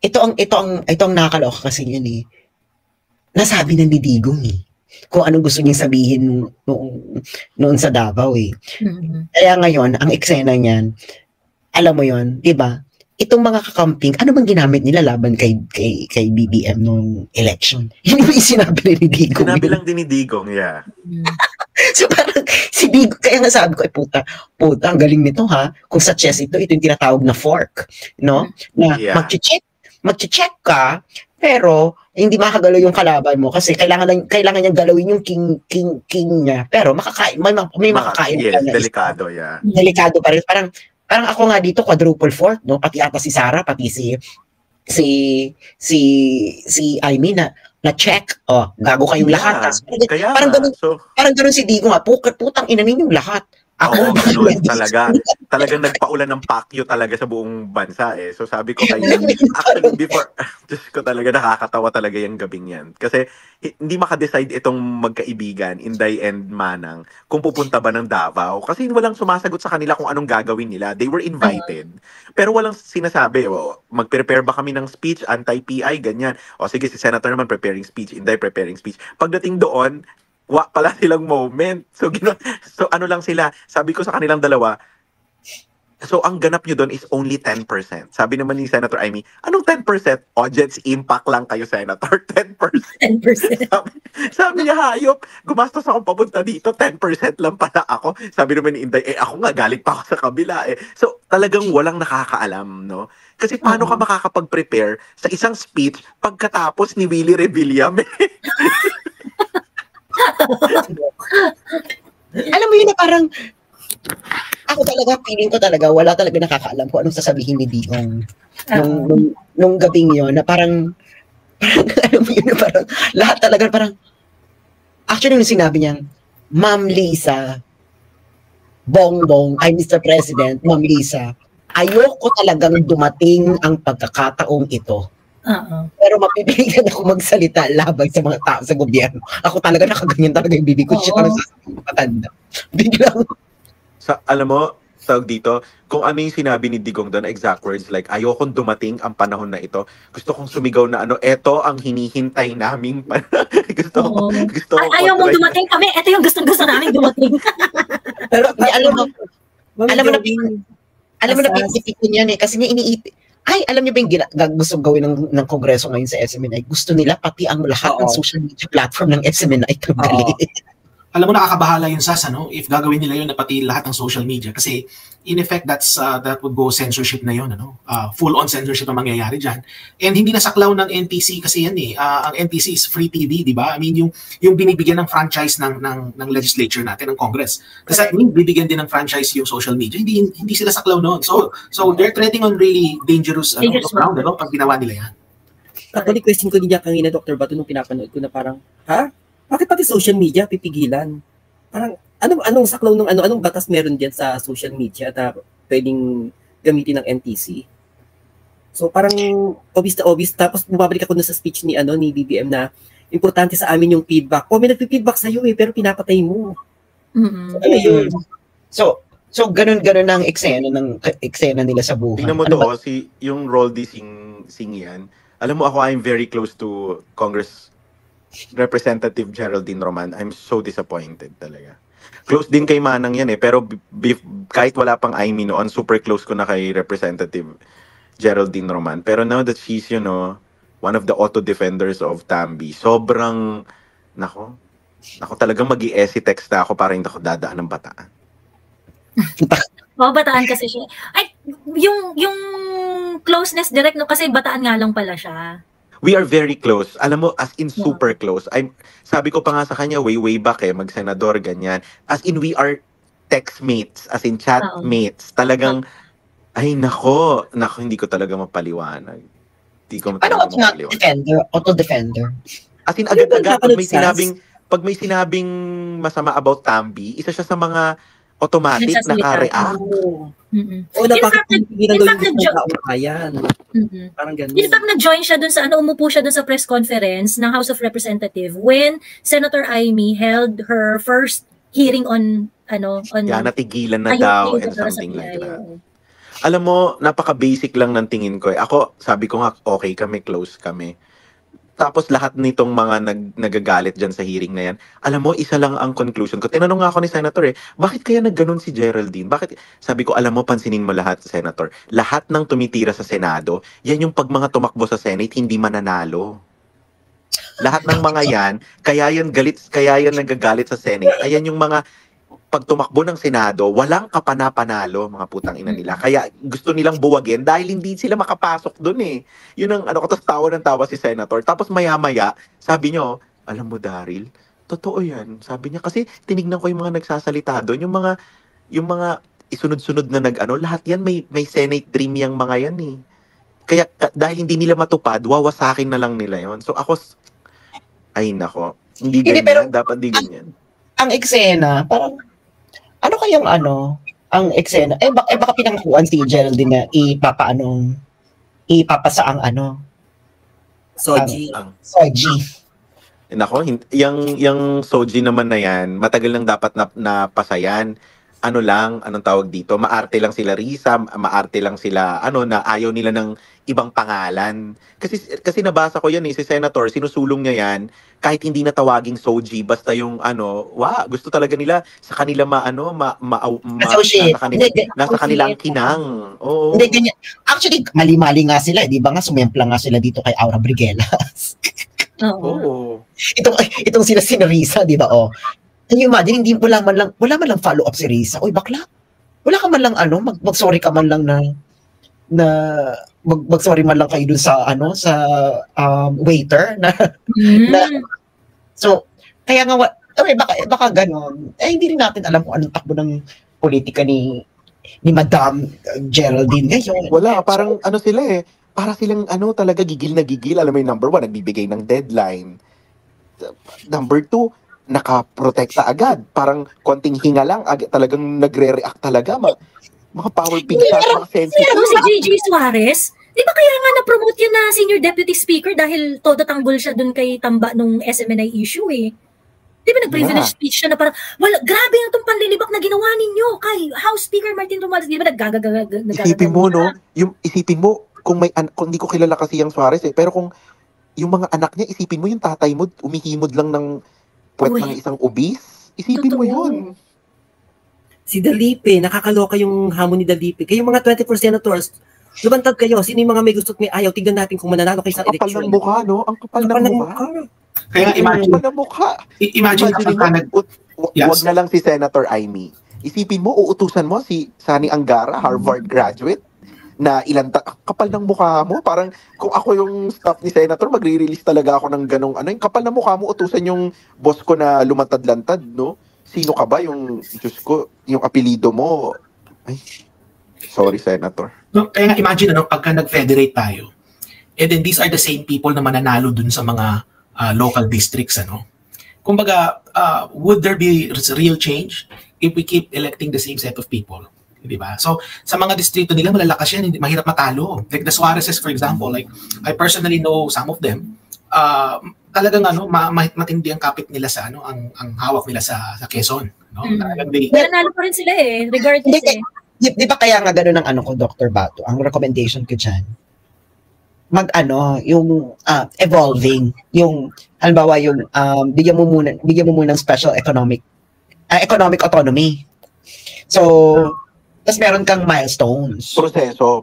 ito ang nakakaloka kasi yun eh. Nasabi ng Digong eh. Kung anong gusto niyang sabihin noon sa Davao eh. Kaya ngayon, ang eksena niyan, alam mo yon, 'di ba? Itong mga kakamping, ano bang ginamit nila laban kay BBM nung election? Hindi ba sinabi ni Digong? Sinabi lang din ni Digong, yeah. So parang si Digong, kaya nga sabi ko, puta, ang galing nito ha. Kung sa chess ito yung tinatawag na fork, no? Na mag-check ka, pero hindi makagalaw yung kalaban mo kasi kailangan niyang galawin yung king niya. Pero may makakain. Yes, delikado, yeah. Delikado pa rin. Parang ako nga dito quadruple fork, no? Pati ata si Sarah, pati si Amy na check. Oh, gago kayong lahat. Parang ganun si Digo nga, putang ina ninyong lahat. Oo, ganun talaga. Talagang nagpaulan ng pakyo talaga sa buong bansa eh. So sabi ko actually before, just ko talaga nakakatawa talaga yung gabing yan. Kasi hindi makadecide itong magkaibigan, Inday and Manang, kung pupunta ba ng Davao. Kasi walang sumasagot sa kanila kung anong gagawin nila. They were invited. Pero walang sinasabi, mag-prepare ba kami ng speech, anti-PI, ganyan. O sige, si Senator naman preparing speech, Inday preparing speech. Pagdating doon, pala silang moment. So ano lang sila, sabi ko sa kanilang dalawa, so ang ganap nyo doon is only 10%. Sabi naman ni Senator Amy, anong 10%? Audience impact lang kayo, Senator. 10%. 10%. Sabi niya, hayop, gumastos akong papunta dito, 10% lang pala ako. Sabi naman ni Inday, ako nga, galing pa ako sa kabila eh. So talagang walang nakakaalam, no? Kasi paano ka makakapag-prepare sa isang speech pagkatapos ni Willie Revillame? Alam mo yun na parang ako talaga, feeling ko talaga wala talaga nakakaalam kung anong sasabihin ni Digong nung gabing yun na parang alam mo yun na parang lahat talaga parang actually nung sinabi niya, Ma'am Lisa Bongbong, Mr. President, Ma'am Lisa, ayoko talagang dumating ang pagkakataong ito. Pero mapipiligan ako magsalita laban sa mga tao sa gobyerno. Ako talaga nakaganyan talaga yung bibig ko. Siya parang sasabihin matanda. Biglang. Alam mo, tawag dito, kung ano yung sinabi ni Digong doon, exact words, like, ayokong dumating ang panahon na ito. Gusto kong sumigaw na eto ang hinihintay naming gusto ko ayaw mong dumating kami, eto yung gusto namin dumating. Pero alam mo na pipipin yan eh, kasi niya iniipit. Alam niyo ba yung gusto gawin ng Kongreso ngayon sa SMNI? Gusto nila pati ang lahat ng social media platform ng SMNI tanggalin. Alam mo, nakakabahala yun, Sas, if gagawin nila yun na pati lahat ng social media. Kasi, in effect, that would go censorship na yun, full-on censorship ang mangyayari dyan. And hindi nasaklaw ng NTC kasi yan eh. Ang NTC is free TV, di ba? I mean, yung binibigyan ng franchise ng legislature natin, ng Congress. Kasi that mean, bibigyan din ng franchise yung social media. Hindi sila saklaw noon. So they're treading on really dangerous ground, pag ginawa nila yan. Actually, question ko din niya kanina, Dr. Bato, nung pinapanood ko na parang, bakit pati social media pipigilan? Parang anong saklaw ng anong batas meron diyan sa social media at pwedeng gamitin ng NTC? So parang obvious tapos bumabalik ako sa speech ni BBM na importante sa amin yung feedback. May nagfi-feedback sa iyo pero pinapatay mo. So ganun ang eksena nila sa buhay. Tingnan mo to, yung Roldy Singh yan. Alam mo ako, I'm very close to Congress Representative Geraldine Roman. I'm so disappointed talaga. Close din kay Manang yan eh. Pero kahit wala pang Aimee noon, super close ko na kay Representative Geraldine Roman. Pero now that she's, one of the auto defenders of Tambi, sobrang, nako talagang mag-i-essay text na ako para hindi ako dadaan ng Bataan. Bataan kasi siya. Ay, yung closeness direct, no, kasi Bataan nga lang pala siya. We are very close. Alam mo, as in super close. Sabi ko pa nga sa kanya, way back mag-senador, ganyan. As in, we are text mates, as in chat mates. Talagang, ay nako, hindi ko talaga mapaliwanag. Hindi ko talaga mapaliwanag. Auto-defender. As in, agad-agad, pag may sinabing masama about Tambi, isa siya sa mga automatic naka-react. Parang ganun. In fact, nag-join siya dun sa, umupo siya dun sa press conference ng House of Representatives when Senator Aimee held her first hearing on, natigilan na daw and something like that. Alam mo, napaka-basic lang ng tingin ko. Ako, sabi ko nga, okay kami, close kami. Tapos lahat nitong mga nagagalit dyan sa hearing na yan, alam mo, isa lang ang conclusion ko. Tinanong nga ako ni Senator bakit kaya nagganon si Geraldine? Bakit? Sabi ko, alam mo, pansinin mo lahat, Senator. Lahat ng tumitira sa Senado, yan yung pag mga tumakbo sa Senate, hindi mananalo. Lahat ng mga yan, kaya yan nagagalit sa Senate. Ayan yung mga pag tumakbo ng Senado, walang kapana-panalo, mga putang ina nila. Kaya gusto nilang buwagin dahil hindi sila makapasok doon eh. Yun ang tapos tawa ng tawa si Senator. Tapos maya-maya, sabi nyo, alam mo Daryl, totoo yan. Sabi niya, kasi tinignan ko yung mga nagsasalita doon, yung mga isunod-sunod na lahat yan may Senate dream yung mga yan eh. Kaya dahil hindi nila matupad, wawasakin na lang nila yon. So ako, ay nako, hindi ganyan, pero, dapat di ganyan. Ang eksena, parang, ano kayang ang eksena? Baka pinangkuhan si Geraldine na ipapasa ang Soji. Soji. Nako, yung Soji naman na yan, matagal lang dapat na pasayan. Anong tawag dito? Maarte lang sila Risa, maarte lang sila, na ayaw nila ng ibang pangalan. Kasi nabasa ko yan si Senator, sinusulong niya yan, kahit hindi na tawaging Soji, basta yung gusto talaga nila sa kanila nasa kanilang kinang. Oo. Hindi, ganyan. Actually, mali-mali nga sila, di ba nga, sumemplang nga sila dito kay Aura Briguelas. Oo. Itong sila si Risa, di ba, Can you imagine, wala man lang follow-up si Risa. Uy, bakla. Wala ka man lang mag-sorry ka man lang mag-sorry man lang kayo dun sa waiter na so kaya nga baka ganon. Hindi rin natin alam kung anong takbo ng politika ni Madam Geraldine ngayon. Wala, parang sila para silang talaga gigil na gigil. Alam mo yung number 1, nagbibigay ng deadline. Number 2, nakaprotekta agad. Parang konting hinga lang, talagang nagre-react talaga. Mga power pig mga sensitive. Pero si JJ Suarez, di ba kaya nga na-promote yan na Senior Deputy Speaker dahil todo tanggol siya dun kay Tamba nung SMNI issue eh. Di ba nag-privilege speech siya na parang, grabe yung itong panlilibak na ginawa ninyo kay House Speaker Martin Romualdez. Di ba Isipin mo, isipin mo, kung hindi ko kilala kasi yung Suarez pero kung yung mga anak niya, isipin mo yung tatay mo, umihimod lang ng puwet ng isang ubis. Isipin mo yun. Si Dalipe, nakakaloka yung hamon ni Dalipe. Kayong mga 24 senators, lumantad kayo. Sino yung mga may gusto at may ayaw? Tignan natin kung mananalo kayo sa election. Ang kapal ng mukha, no? Ang kapal ng mukha. Kaya imagine ng mukha. Imagine wag na lang si Senator Aimee. Isipin mo, uutusan mo si Sani Angara, Harvard graduate, na kapal ng mukha mo. Parang kung ako yung staff ni Senator, magre-release talaga ako ng ganong yung kapal ng mukha mo, utusan yung boss ko na lumantad-lantad, no? Sino ka ba yung, Diyos ko, yung apelido mo? Ay, sorry, Senator. No, kaya nga imagine, pagka nag-federate tayo, and then these are the same people na mananalo dun sa mga local districts, Kumbaga, would there be real change if we keep electing the same set of people? Diba? So, sa mga distrito nila, malalakas yan, mahirap matalo. Like the Suarezes, for example, like, I personally know some of them, talagang matindi ang kapit nila sa ang hawak nila sa Quezon. Nanalo pa rin sila regardless Di ba kaya nga gano'n ang ko, Dr. Bato, ang recommendation ko dyan, yung evolving, yung, halimbawa yung, bigyan mo muna ng special economic economic autonomy. So, tas meron kang milestones. Proseso.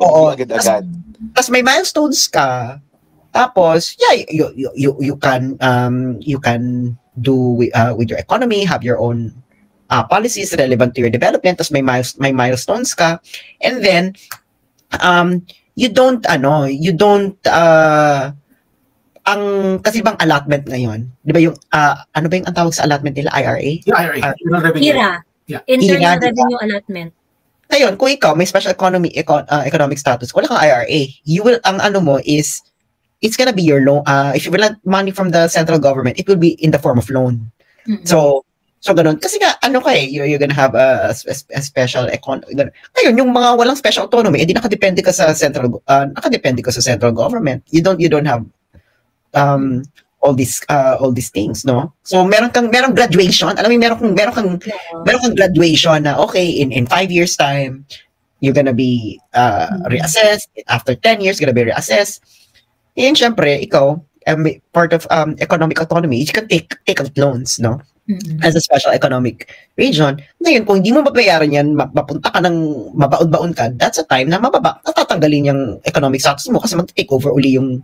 Oo. Agad-agad. Tas may milestones ka. Tapos, yeah, you can do with your economy, have your own policies relevant to your development. Tas may milestones ka. And then, you don't kasi bang allotment ngayon, di ba yung ano ba yung ang tawag sa allotment nila, IRA? Yung IRA, Internal Revenue. IRA, Internal IRA, Revenue Allotment. Ngayon, kung ikaw may special economic status, wala kang IRA, you will, ang ano mo is, it's gonna be your loan. If you will want money from the central government, it will be in the form of loan. Mm-hmm. So ganun. Kasi nga, ano ka you're gonna have a special economy. Ngayon, yung mga walang special autonomy, edi nakadepende ka sa central government. You don't have all these things, no? So merong graduation. Alam mo, meron kang graduation na okay, in 5 years time, you're gonna be reassessed. After 10 years, gonna be reassessed. And syempre, ikaw, part of economic autonomy, you can take out loans, no? Mm-hmm. As a special economic region. Ngayon, kung hindi mo mabayaran yan, mapunta ka ng mabaon-baon ka, that's a time na natatanggalin yung economic status mo kasi mag-take over uli yung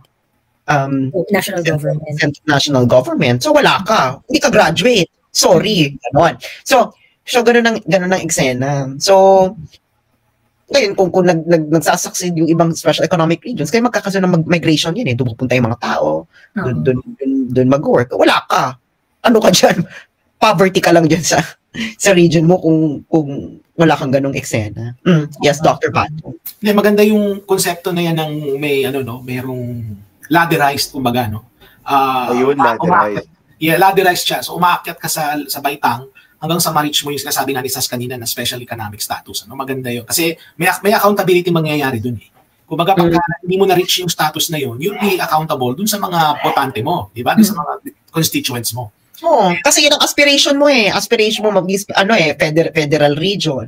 national government. So wala ka. Hindi ka graduate. Sorry. Ganon. So ganun ang eksena. So, ngayon, kung nagsasucceed yung ibang special economic regions, kaya magkakaroon ng migration yun doon pupunta yung mga tao, doon mag-work. Wala ka. Ano ka dyan? Poverty ka lang dyan sa region mo kung wala kang ganong eksena. Yes, Dr. Pato. Maganda yung konsepto na yan ng mayroong ladderized, kumbaga, no? Ayun, ladderized. Ladderized siya. So, umaakyat ka sa baitang hanggang sa ma-reach mo yung sinasabi nga ni Sas kanina na special economic status. Maganda yun. Kasi may accountability mangyayari dun eh. Kumbaga, pagka hindi mo na-reach yung status na yun, you'll be accountable dun sa mga botante mo, di ba? Sa mga constituents mo. Oo, kasi yun ang aspiration mo eh. Aspiration mo federal region.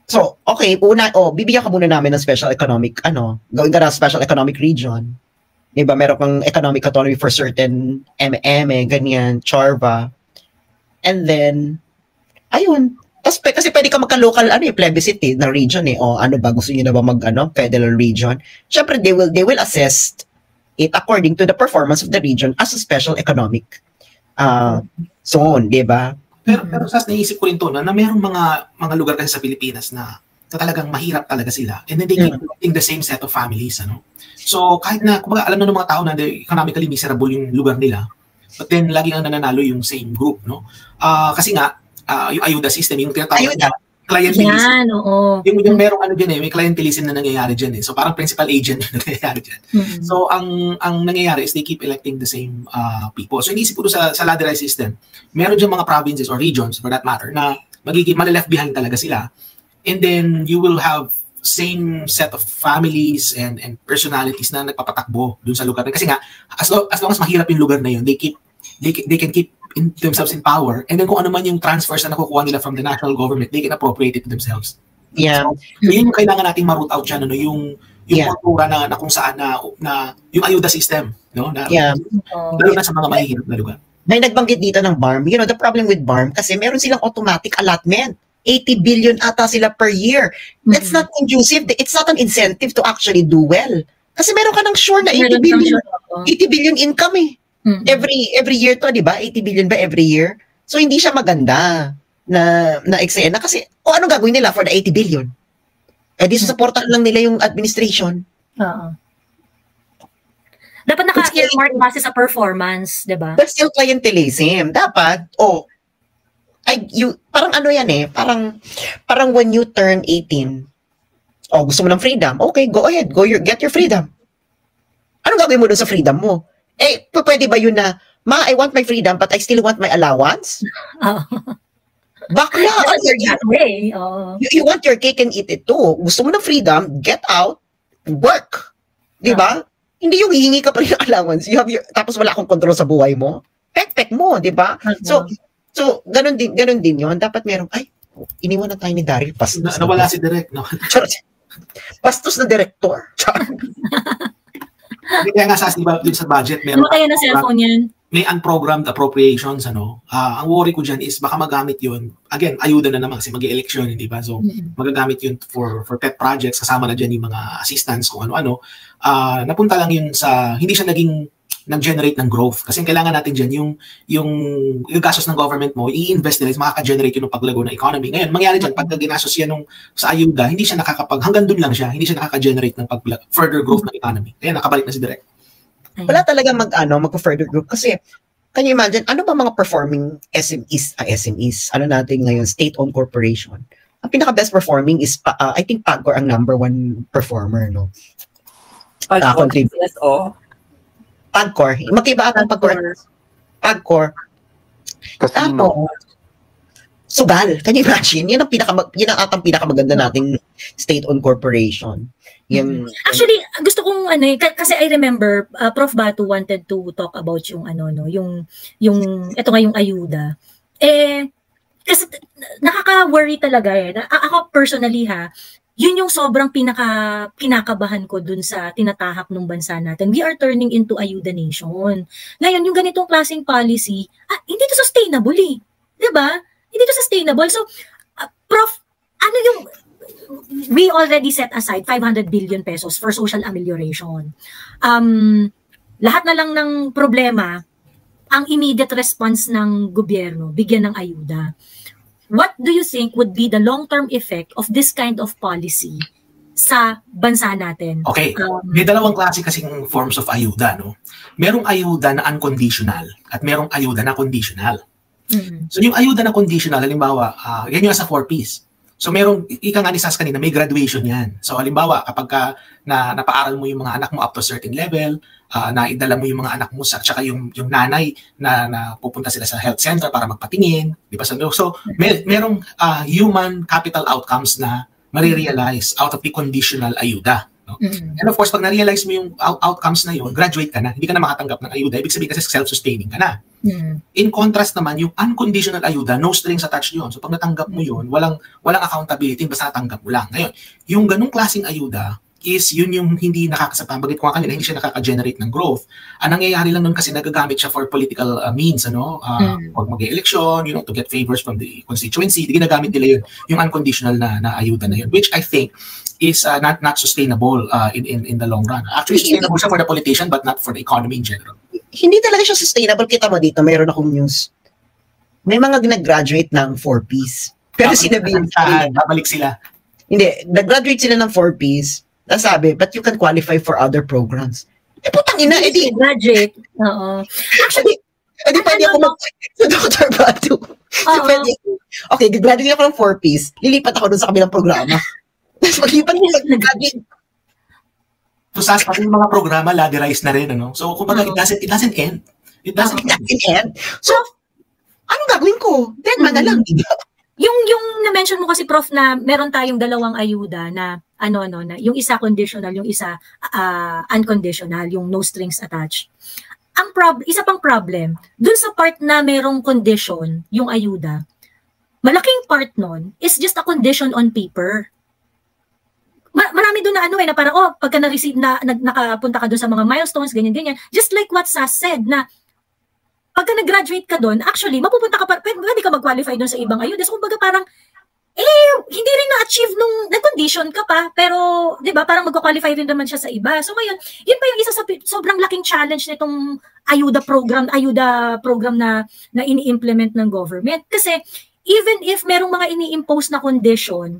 So, okay, bibigyan ka muna namin ng special economic, gawin ka na special economic region. Diba, meron kang economic autonomy for certain ganyan, Charva. And then, ayun. Kasi pwede ka magka-local, plebiscite na region eh. O ano ba, gusto niyo na ba federal region? Siyempre, they will assess it according to the performance of the region as a special economic zone, di ba? Pero Sas, naisip ko rin to na merong mga lugar kasi sa Pilipinas na talagang mahirap talaga sila. And then they keep in the same set of families, So kahit na, kumbaga, alam na ng mga tao na economically miserable yung lugar nila, but then lagi ang nananalo yung same group, no? Kasi nga, yung ayuda system, yung tinatawag na clientelism. Yan, oo. Yung merong may clientelism na nangyayari dyan eh. So parang principal agent na nangyayari dyan. Mm-hmm. So ang nangyayari is they keep electing the same people. So iniisip ko sa ladderized system, meron dyan mga provinces or regions for that matter na malileft behind talaga sila. And then you will have same set of families and personalities na nagpapatakbo dun sa lugar. Kasi nga, as long as mahirap yung lugar na yun, they can keep themselves in power, and then kung ano man yung transfers na nakukuha nila from the national government, they can appropriate it to themselves. Yeah. So, yun yung kailangan nating ma-root out dyan, yung kultura na kung saan na yung ayuda system, no? Lalo na sa mga mahihirap na lugar. May nagbanggit dito ng BARM. The problem with BARM, kasi meron silang automatic allotment. 80 billion ata sila per year. That's not conducive. It's not an incentive to actually do well. Kasi meron ka ng sure na 80 billion income eh. Every year to, di ba? 80 billion ba every year? So, hindi siya maganda na eksena kasi, anong gagawin nila for the 80 billion? Di supportan lang nila yung administration. Oo. Dapat naka-earmark base sa performance, di ba? That's still clientelism. Dapat, parang ano yan eh, parang when you turn 18, gusto mo ng freedom, okay, go ahead, get your freedom. Anong gagawin mo dun sa freedom mo? Pwede ba yun na, I want my freedom but I still want my allowance? Bakla! You want your cake and eat it too. Gusto mo ng freedom, get out, work. Di ba? Hindi yung hihingi ka pa rin ng allowance. Tapos wala akong control sa buhay mo. Pek mo, di ba? So, ganun din yun. Dapat merong, iniwan na tayo ni Daryl. Nawala si Direk, no? Bastos na director. Kaya nga sa budget, meron. Ano kaya na cellphone yan? may unprogrammed appropriations, ano, ang worry ko dyan is baka magamit yun. Again, ayuda na naman kasi mag-election, hindi ba? So, magagamit yun for pet projects, kasama na dyan yung mga assistance kung ano-ano. Napunta lang yun sa, hindi siya nag-generate ng growth. Kasi kailangan natin dyan yung gastos ng government mo, i-invest nila, makaka-generate yun ng paglago ng economy. Ngayon, mangyari dyan, pag ginastos yan sa ayuda, hindi siya hanggang dun lang siya, hindi siya nakaka-generate ng further growth ng economy. Kaya nakabalik na si Direk. Wala talaga mag-further group kasi can you imagine ano ba mga performing SMEs ano natin ngayon, state-owned corporation. Ang pinaka best performing is I think Pagcor ang number 1 performer, no. Pagcor. Magkaiba atang Pagcor. Casino. Sugal. Can you imagine? Yan ang atang pinakamaganda nating state-owned corporation. Actually, gusto kong kasi I remember Prof. Batu wanted to talk about yung yung ito nga yung ayuda. Kasi nakaka-worry talaga Ako personally yun yung sobrang kinakabahan ko dun sa tinatahak ng bansa natin. We are turning into ayuda nation. Ngayon, yung ganitong klaseng policy, hindi to sustainable 'Di ba? Hindi to sustainable. So, Prof, ano yung we already set aside 500 billion pesos for social amelioration. Lahat na lang ng problema, ang immediate response ng gobyerno, bigyan ng ayuda. What do you think would be the long-term effect of this kind of policy sa bansa natin? Okay, may dalawang klase kasing forms of ayuda, no? Merong ayuda na unconditional at merong ayuda na conditional. So yung ayuda na conditional, halimbawa, yan yung sa 4Ps. So merong, ika nga ni Sas kanina, may graduation yan. So halimbawa, kapag napaaral mo yung mga anak mo up to a certain level, naidala mo yung mga anak mo, tsaka yung nanay na pupunta sila sa health center para magpatingin. Di ba? So merong human capital outcomes na marirealize out of the conditional ayuda. No? And of course, pag na-realize mo yung outcomes na yun, graduate ka na, hindi ka na makatanggap ng ayuda. Ibig sabihin kasi self-sustaining ka na. In contrast naman, yung unconditional ayuda, no strings attached yun. So pag natanggap mo yun, walang accountability, basta natanggap mo lang. Ngayon, yung ganung klaseng ayuda is yun yung hindi nakakasapambagit ko kanina, hindi siya nakaka-generate ng growth. Ang nangyayari lang nun kasi nagagamit siya for political means, pag mag-election, to get favors from the constituency, ginagamit nila yun, yung unconditional na ayuda na yun, which I think is not sustainable in the long run. Actually, sustainable siya for the politician but not for the economy in general. Hindi talaga siya sustainable. Kita mo dito, mayroon akong news. May mga nag-graduate ng 4Ps. Pero sinabihin babalik sila. Hindi, nag-graduate sila ng 4Ps. Nasabi, but you can qualify for other programs. Putang ina, edi. Graduate. Oo. Actually, edi pwede ako sa Dr. Batu. Okay, graduate ako ng 4Ps. Lilipat ako dun sa kabilang programa. Tapos maglipat mo nag-graduate. So, pati yung mga programa, ladderized na rin, So, kumbaga, it doesn't end. It doesn't end. So, anong gagawin ko? Dead man na lang, diba? Yung na-mention mo kasi, Prof, na meron tayong dalawang ayuda na, na yung isa conditional, yung isa unconditional, yung no strings attached. Isa pang problem, dun sa part na merong condition, yung ayuda, malaking part nun is just a condition on paper. Marami doon na na parang, pagka na-receive nakapunta ka doon sa mga milestones, ganyan-ganyan. Just like what Sas said, na pagka nag-graduate ka doon, actually, mapupunta ka pwede ka mag-qualify doon sa ibang ayuda. So, kumbaga parang, hindi rin na-achieve nung nag-condition ka pa, pero, di ba, parang mag-qualify rin naman siya sa iba. So, ngayon, yun pa yung isa sa sobrang laking challenge nitong ayuda program na ini-implement ng government. Kasi, even if merong mga ini-impose na condition,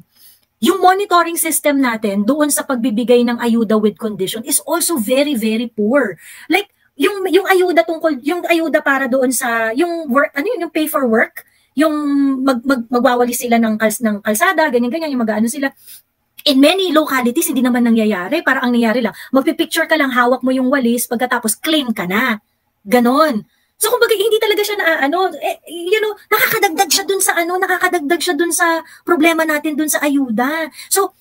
yung monitoring system natin doon sa pagbibigay ng ayuda with condition is also very, very poor. Like, yung ayuda para doon sa, yung work, yung pay for work, yung magwawali sila ng kalsada, ganyan-ganyan, yung mag-ano sila. In many localities, hindi naman nangyayari. Para ang nangyayari lang, magpipicture ka lang, hawak mo yung walis, pagkatapos claim ka na. Ganon. So, kumbaga, hindi talaga siya nakakadagdag siya dun sa problema natin dun sa ayuda. So,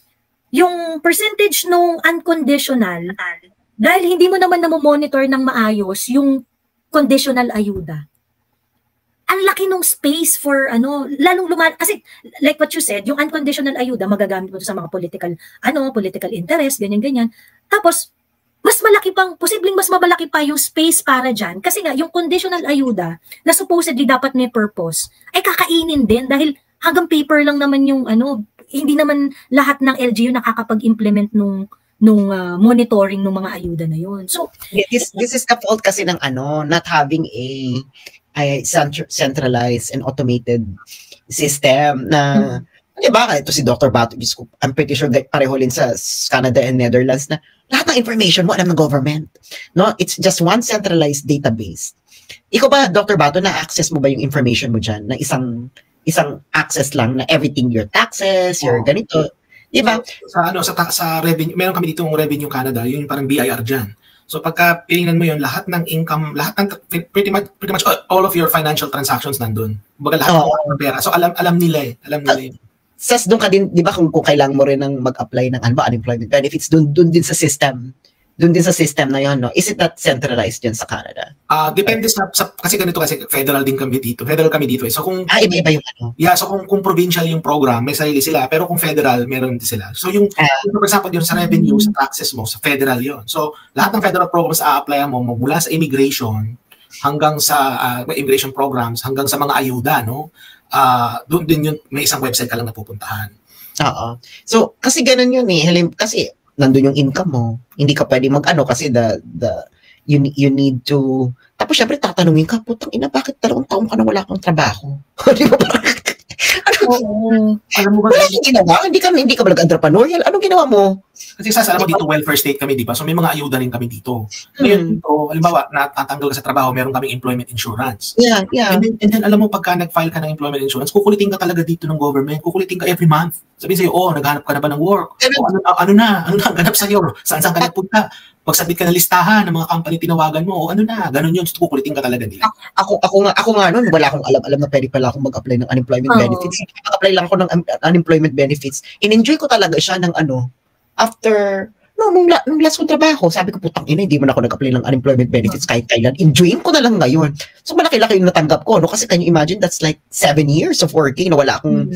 yung percentage nung unconditional, dahil hindi mo naman namomonitor ng maayos yung conditional ayuda, ang laki nung space for lalong kasi like what you said, yung unconditional ayuda magagamit mo sa mga political interest, ganyan-ganyan. Tapos mas malaki pang, posibleng mas mamalaki pa yung space para dyan. Kasi nga, yung conditional ayuda na supposedly dapat may purpose, ay kakainin din dahil hanggang paper lang naman yung hindi naman lahat ng LGU nakakapag-implement nung monitoring ng mga ayuda na yun. So, this is the fault kasi ng not having a centralized and automated system na diba, ito si Dr. Bato, I'm pretty sure that pareho rin sa Canada and Netherlands na lahat ng information mo alam ng government. No? It's just one centralized database. Ikaw ba, Dr. Bato, na-access mo ba yung information mo dyan na isang access lang na everything, your taxes, your ganito, diba? Sa revenue, meron kami dito ng Revenue Canada, yun yung parang BIR dyan. So pagka pinignan mo yun, lahat ng income, lahat ng pretty much all of your financial transactions nandun. Baga lahat ng pera. So alam nila yun. Sas doon ka din, di ba kung kailangan mo rin ng mag-apply ng unemployment benefits, doon din sa system. Doon din sa system na yun, no? Is it not centralized yun sa Canada? Depende sa kasi ganito kasi federal din kami dito. Federal kami dito eh. So kung iba-iba yung Yeah, so kung provincial yung program, may sarili sila, pero kung federal, meron din sila. So yung for example, yun sa revenue, sa taxes mo, sa federal yun. So lahat ng federal programs a-apply mo mula sa immigration hanggang sa immigration programs, hanggang sa mga ayuda, no? Doon din yun, may isang website ka lang napupuntahan. Oo. So, kasi ganun yun eh. Kasi nandun yung income mo. Hindi ka pwede kasi you need to, tapos syempre tatanungin ka, putang ina, bakit 2 taon ka na wala kang trabaho? Di ba? Alam mo ba? Wala kang ginawa? Hindi ka ba nag-entrepreneurial? Anong ginawa mo? Kasi alam mo dito, welfare state kami, di ba? So may mga ayuda rin kami dito. Ngayon dito, halimbawa, natatanggal ka sa trabaho, meron kaming employment insurance. Yeah. And then alam mo, pagka nag-file ka ng employment insurance, kukulitin ka talaga dito ng government. Kukulitin ka every month. Sabihin sa'yo, naghanap ka na ba ng work? Ano na ganap sa'yo? Saan ka nagpunta? Magsabit ka ng listahan ng mga company tinawagan mo, ganun yun, kukulitin ka talaga nila. Ako nga noon, wala akong alam na pwede pala akong mag-apply ng unemployment benefits. Mag-apply lang ako ng unemployment benefits. In-enjoy ko talaga siya ng after, nung last kong trabaho, sabi ko, putang ina, hindi mo na ako nag-apply ng unemployment benefits kahit kailan. Enjoyin ko na lang ngayon. So malaki-laki yung natanggap ko, no? Kasi can you imagine, that's like 7 years of working na wala akong,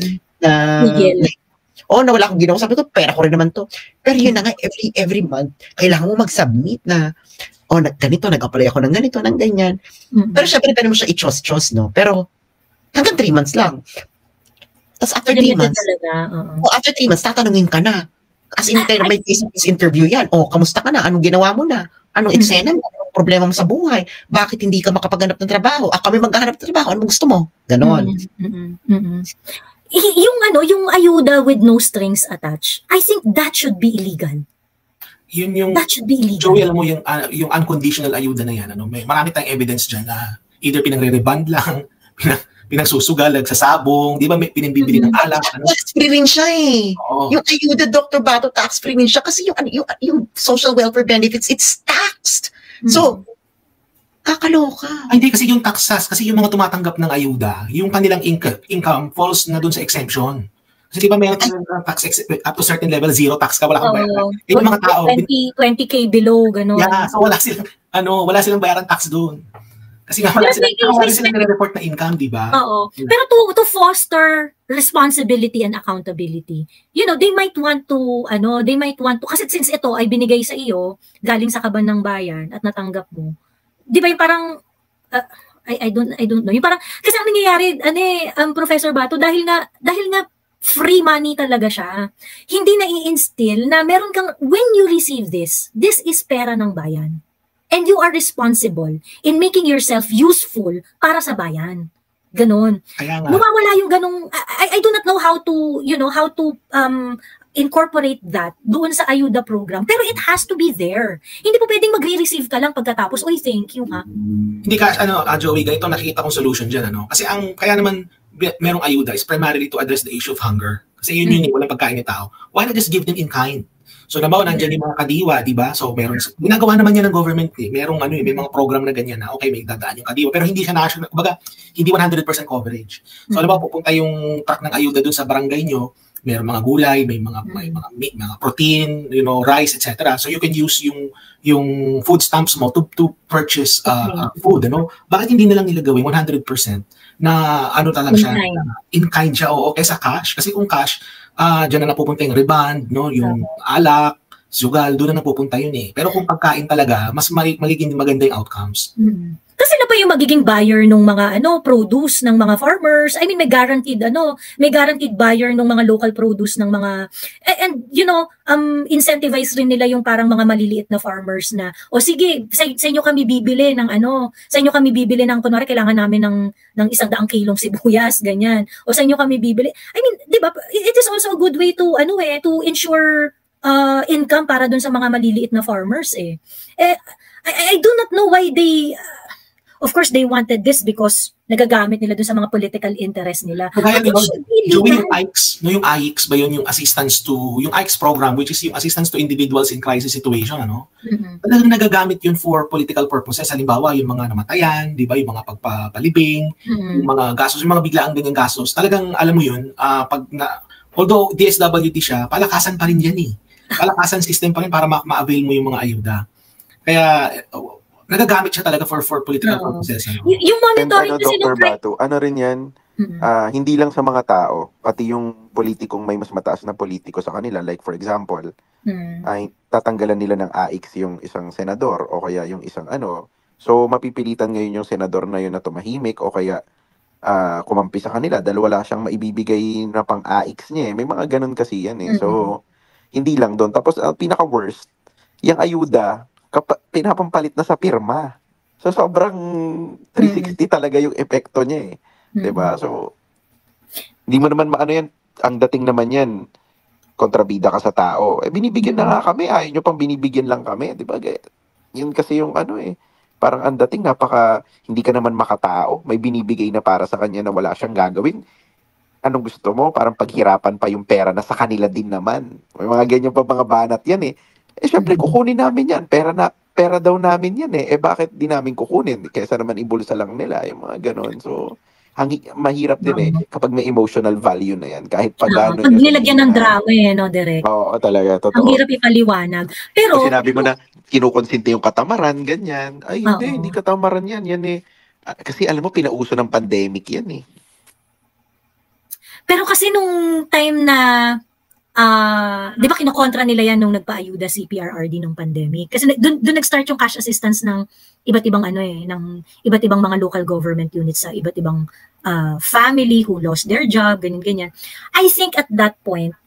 nawala akong ginawa. Sabi ko, pera ko rin naman to. Pero yun na nga, every month, kailangan mo mag-submit na, ganito, nag-apply ako ng ganito, ng ganyan. Pero syempre, pwede mo siya i-chos-chos, no? Pero, hanggang 3 months lang. Tapos after 3 months, after 3 months, tatanungin ka na. As in, may face-to-face interview yan. Kamusta ka na? Anong ginawa mo na? Anong eksena mo? Anong problema mo sa buhay? Bakit hindi ka makapaghanap ng trabaho? Kami maghahanap ng trabaho. Ano gusto mo? Ganon. Yung ayuda with no strings attached, I think that should be illegal. Yun yung, that should be illegal. Joey, alam mo yung unconditional ayuda na yan, marami tayong evidence dyan na either pinagre-reband lang, pinagsusugal, nagsasabong, di ba, may pinibibili ng alak. Tax-free rin siya eh. Yung ayuda, Dr. Bato, tax-free rin siya kasi yung social welfare benefits, it's taxed. So, kakaloka. Hindi kasi yung taxes, kasi yung mga tumatanggap ng ayuda, yung kanilang income falls na dun sa exemption. Kasi di ba may tax up to certain level, zero tax ka, wala kang bayaran. Yung mga tao, 20K below, gano'n. Yeah, so wala silang bayaran tax dun. Kasi nga wala silang nire-report na income, di ba? Oo. Pero to foster responsibility and accountability, they might want to, kasi since ito ay binigay sa iyo, galing sa kaban ng bayan at natanggap mo, di ba yung parang, I don't know, yung parang, kasi ang nangyayari, Professor Bato, dahil nga free money talaga siya, hindi na i-instill na meron kang, when you receive this is pera ng bayan. And you are responsible in making yourself useful para sa bayan. Ganon. Nawawala yung ganong, I do not know how to incorporate that doon sa ayuda program. Pero it has to be there. Hindi po pwedeng magre-receive ka lang pagkatapos, thank you ha. Hindi ka, Joey, ganito nakikita kong solution dyan, Kasi kaya naman merong ayuda is primarily to address the issue of hunger. Kasi yun walang pagkain ng tao. Why not just give them in kind? So nabaw, nandiyan yung mga kadiwa, di ba? So ginagawa naman yan ng government eh. Merong may mga program na ganyan na okay, may dadaan yung kadiwa. Pero hindi siya national, kumbaga, hindi 100% coverage. So nabaw, pupunta yung truck ng ayuda dun sa barangay nyo, merong mga gulay, may mga protein, rice, etc. So you can use yung food stamps mo to purchase food, Bakit hindi na lang nila gawin 100% na talaga siya, in kind siya, kaysa cash. Kasi kung cash, dyan na napupunta yung reband, yung alak, sugal, doon na napupunta yun eh. Pero kung pagkain talaga, mas magiging maganda yung outcomes. Kasi sila pa yung magiging buyer ng mga produce ng mga farmers. I mean, may guaranteed buyer ng mga local produce ng mga and incentivize rin nila yung parang mga maliliit na farmers na sige, sa inyo kami bibili ng kunwari kailangan namin ng 100 kilong sibuyas, ganyan. O sa inyo kami bibili. I mean, 'di ba? It is also a good way to to ensure income para dun sa mga maliliit na farmers eh. I do not know why they of course they wanted this because nagagamit nila dun sa mga political interest nila. Kaya yung AICS, yung AICS ba yun yung assistance to yung AICS program which is yung assistance to individuals in crisis situation Talagang nagagamit yun for political purposes. Halimbawa yung mga namatayan, 'di ba, yung mga pagpapalibing, yung mga gastos, yung mga biglaang ganyang gastos. Talagang alam mo yun, although DSWD siya, palakasan pa rin yan eh. Palakasan system pa rin para ma-avail mo yung mga ayuda. Kaya nagagamit siya talaga for political purposes. Yung monitoring kasi Dr. Batu, rin yan, hindi lang sa mga tao, pati yung politikong may mas mataas na politiko sa kanila. Like for example, ay tatanggalan nila ng AICS yung isang senador o kaya yung isang So mapipilitan ngayon yung senador na yun na tumahimik o kaya kumampi sa kanila dahil wala siyang maibibigay na pang AICS niya. May mga ganun kasi yan eh. So hindi lang doon. Tapos pinaka-worst, yung ayuda, pinapampalit na sa pirma. So, sobrang 360 talaga yung epekto niya eh. Diba? So, hindi mo naman maano yan. Ang dating naman yan, kontrabida ka sa tao. Binibigyan na nga kami. Ayaw nyo pang binibigyan lang kami. Diba? Yun kasi yung parang ang dating hindi ka naman makatao. May binibigay na para sa kanya na wala siyang gagawin. Anong gusto mo? Parang paghirapan pa yung pera na sa kanila din naman. May mga ganyan pa mga banat yan eh. Syempre, kukunin namin yan. Pera daw namin yan eh. Bakit di namin kukunin? Kaysa naman ibulsa lang nila. Yung mga ganon. So, mahirap din eh. Kapag may emotional value na yan. Kahit pag gano'n. Pag nilagyan ng drama Direk. Oo, talaga. Totoo. Ang hirap ipaliwanag. Pero, pag sinabi mo na, kinukonsinti yung katamaran, ganyan. Ay, hindi katamaran yan. Yan eh. Kasi alam mo, pinauso ng pandemic yan eh. Pero kasi nung time na di ba kinokontra nila yan nung nagpaayuda si PRRD nung pandemic? Kasi doon nag-start yung cash assistance ng iba't ibang ng iba't ibang mga local government units sa iba't ibang family who lost their job, ganyan. I think at that point,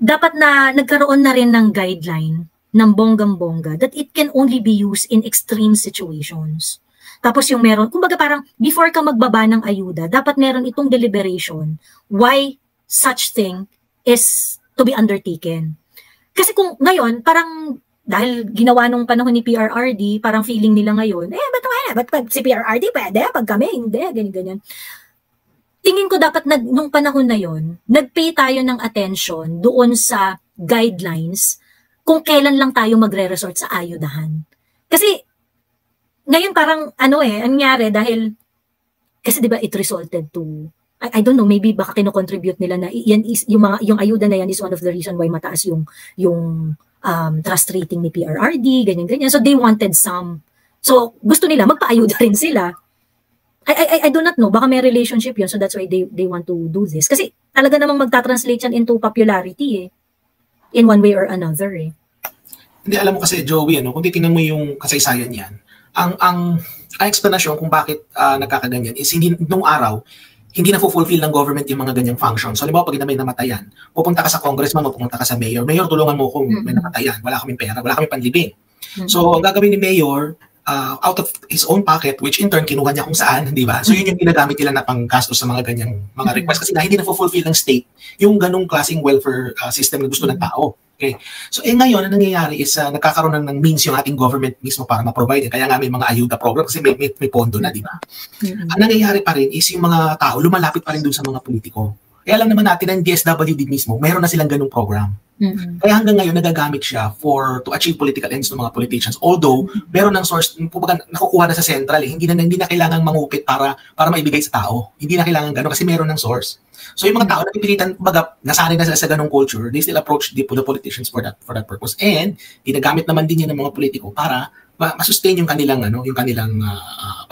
dapat na nagkaroon na rin ng guideline ng bonggang-bongga that it can only be used in extreme situations. Tapos yung meron, kumbaga parang before ka magbaba ng ayuda, dapat meron itong deliberation why such thing is to be undertaken. Kasi kung ngayon, parang dahil ginawa nung panahon ni PRRD, parang feeling nila ngayon, ba't pag si PRRD pwede, pag kami, hindi, ganyan. Tingin ko dapat nung panahon na yon, nagpay tayo ng attention doon sa guidelines kung kailan lang tayo magre-resort sa ayudahan. Kasi ngayon parang nangyari dahil kasi 'di ba it resulted to I don't know, maybe baka kino-contribute nila na yan is yung ayuda na yan is one of the reason why mataas yung trust rating ni PRRD, ganyan. So they wanted some. So gusto nila magpaayuda rin sila. I do not know, baka may relationship yun, so that's why they want to do this. Kasi talaga namang magta-translate yan into popularity in one way or another eh. Hindi, alam mo kasi Joey, kung titingnan mo yung kasaysayan yan, ang explanation kung bakit nagkakaganyan is hindi nung araw hindi na fulfill ng government yung mga ganyang functions. So, halimbawa, pag may namatayan, pupunta ka sa congressman o pupunta ka sa mayor, tulungan mo kung may namatayan, wala kaming pera, wala kaming panlibing. So, ang gagawin ni mayor, out of his own pocket, which in turn, kinuha niya kung saan, di ba? So, yun yung ginagamit nila na panggastos sa mga ganyang mga requests kasi hindi na fulfill ng state yung ganong klaseng welfare system na gusto ng tao. Okay. So, ngayon, ang nangyayari is nagkakaroon ng means yung ating government mismo para ma-provide. Kaya nga may mga ayuda program kasi may pondo na, di ba? Ang nangyayari pa rin is yung mga tao lumalapit pa rin dun sa mga politiko. Kaya alam naman natin ang DSWD mismo, mayroon na silang ganung program. Kaya hanggang ngayon, nagagamit siya to achieve political ends ng mga politicians. Although, meron ng source, nakukuha na sa central. Hindi na kailangang mangupit para maibigay sa tao. Hindi na kailangan gano'n kasi meron ng source. So yung mga tao na pipilitan, nasanay na sa ganung culture, they still approach the politicians for that purpose. And ginagamit naman din yan ng mga politiko para ma-sustain yung kanilang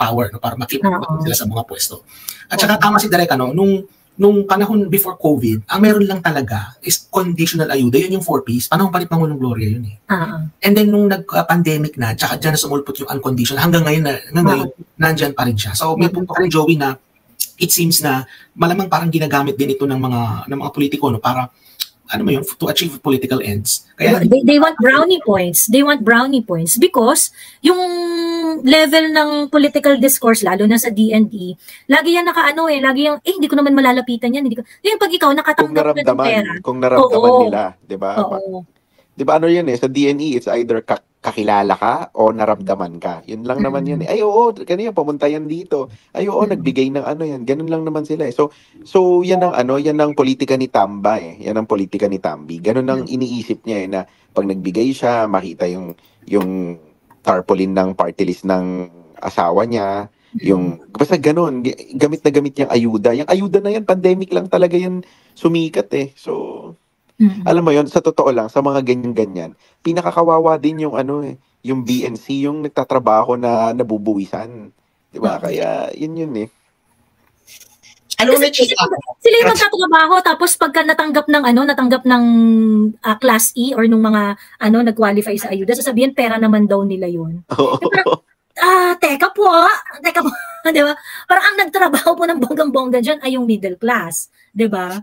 power, para makip sila sa mga pwesto. At saka tama si Direk, nung nung panahon before COVID, ang meron lang talaga is conditional ayuda. Yun yung 4Ps. Panahon pa rin Pangulong Gloria yun eh. And then nung nag-pandemic na, tsaka dyan na sumulpot yung unconditional, hanggang ngayon, nandyan pa rin siya. So may punto ka rin, Joey, na it seems na malamang parang ginagamit din ito ng mga politiko, no, para ano mo yun, to achieve political ends. Kaya they want brownie points. They want brownie points because yung level ng political discourse, lalo na sa DND, lagi yan lagi yung, hindi ko naman malalapitan yan. Yung pag ikaw nakatanggap na ng pera. Kung naramdaman nila, di ba? Di ba ano yun sa DNE, it's either kakilala ka o naramdaman ka. Yun lang naman yun. Ay, oo, kanina pumunta yan dito. Ay, oo, nagbigay ng yan. Ganun lang naman sila. So yan ang yan ang politika ni Tamba Yan ang politika ni Tambi. Ganun ang iniisip niya na pag nagbigay siya, makita yung tarpaulin ng party list ng asawa niya. Basta ganun, gamit na gamit yung ayuda. Yung ayuda na yan, pandemic lang talaga yan sumikat So, alam mo yon, sa totoo lang, sa mga ganyan-ganyan, pinakakawawa din yung yung BNC, yung nagtatrabaho na nabubuwisan. Di ba? Kaya, yun Alam mo, sila yung magtatrabaho, tapos pagka natanggap ng Class E or nung mga nag-qualify sa ayuda, sasabihin pera naman daw nila yun. Teka po, di ba? Parang ang nagtrabaho po ng bonggang-bongga dyan ay yung middle class. Di ba?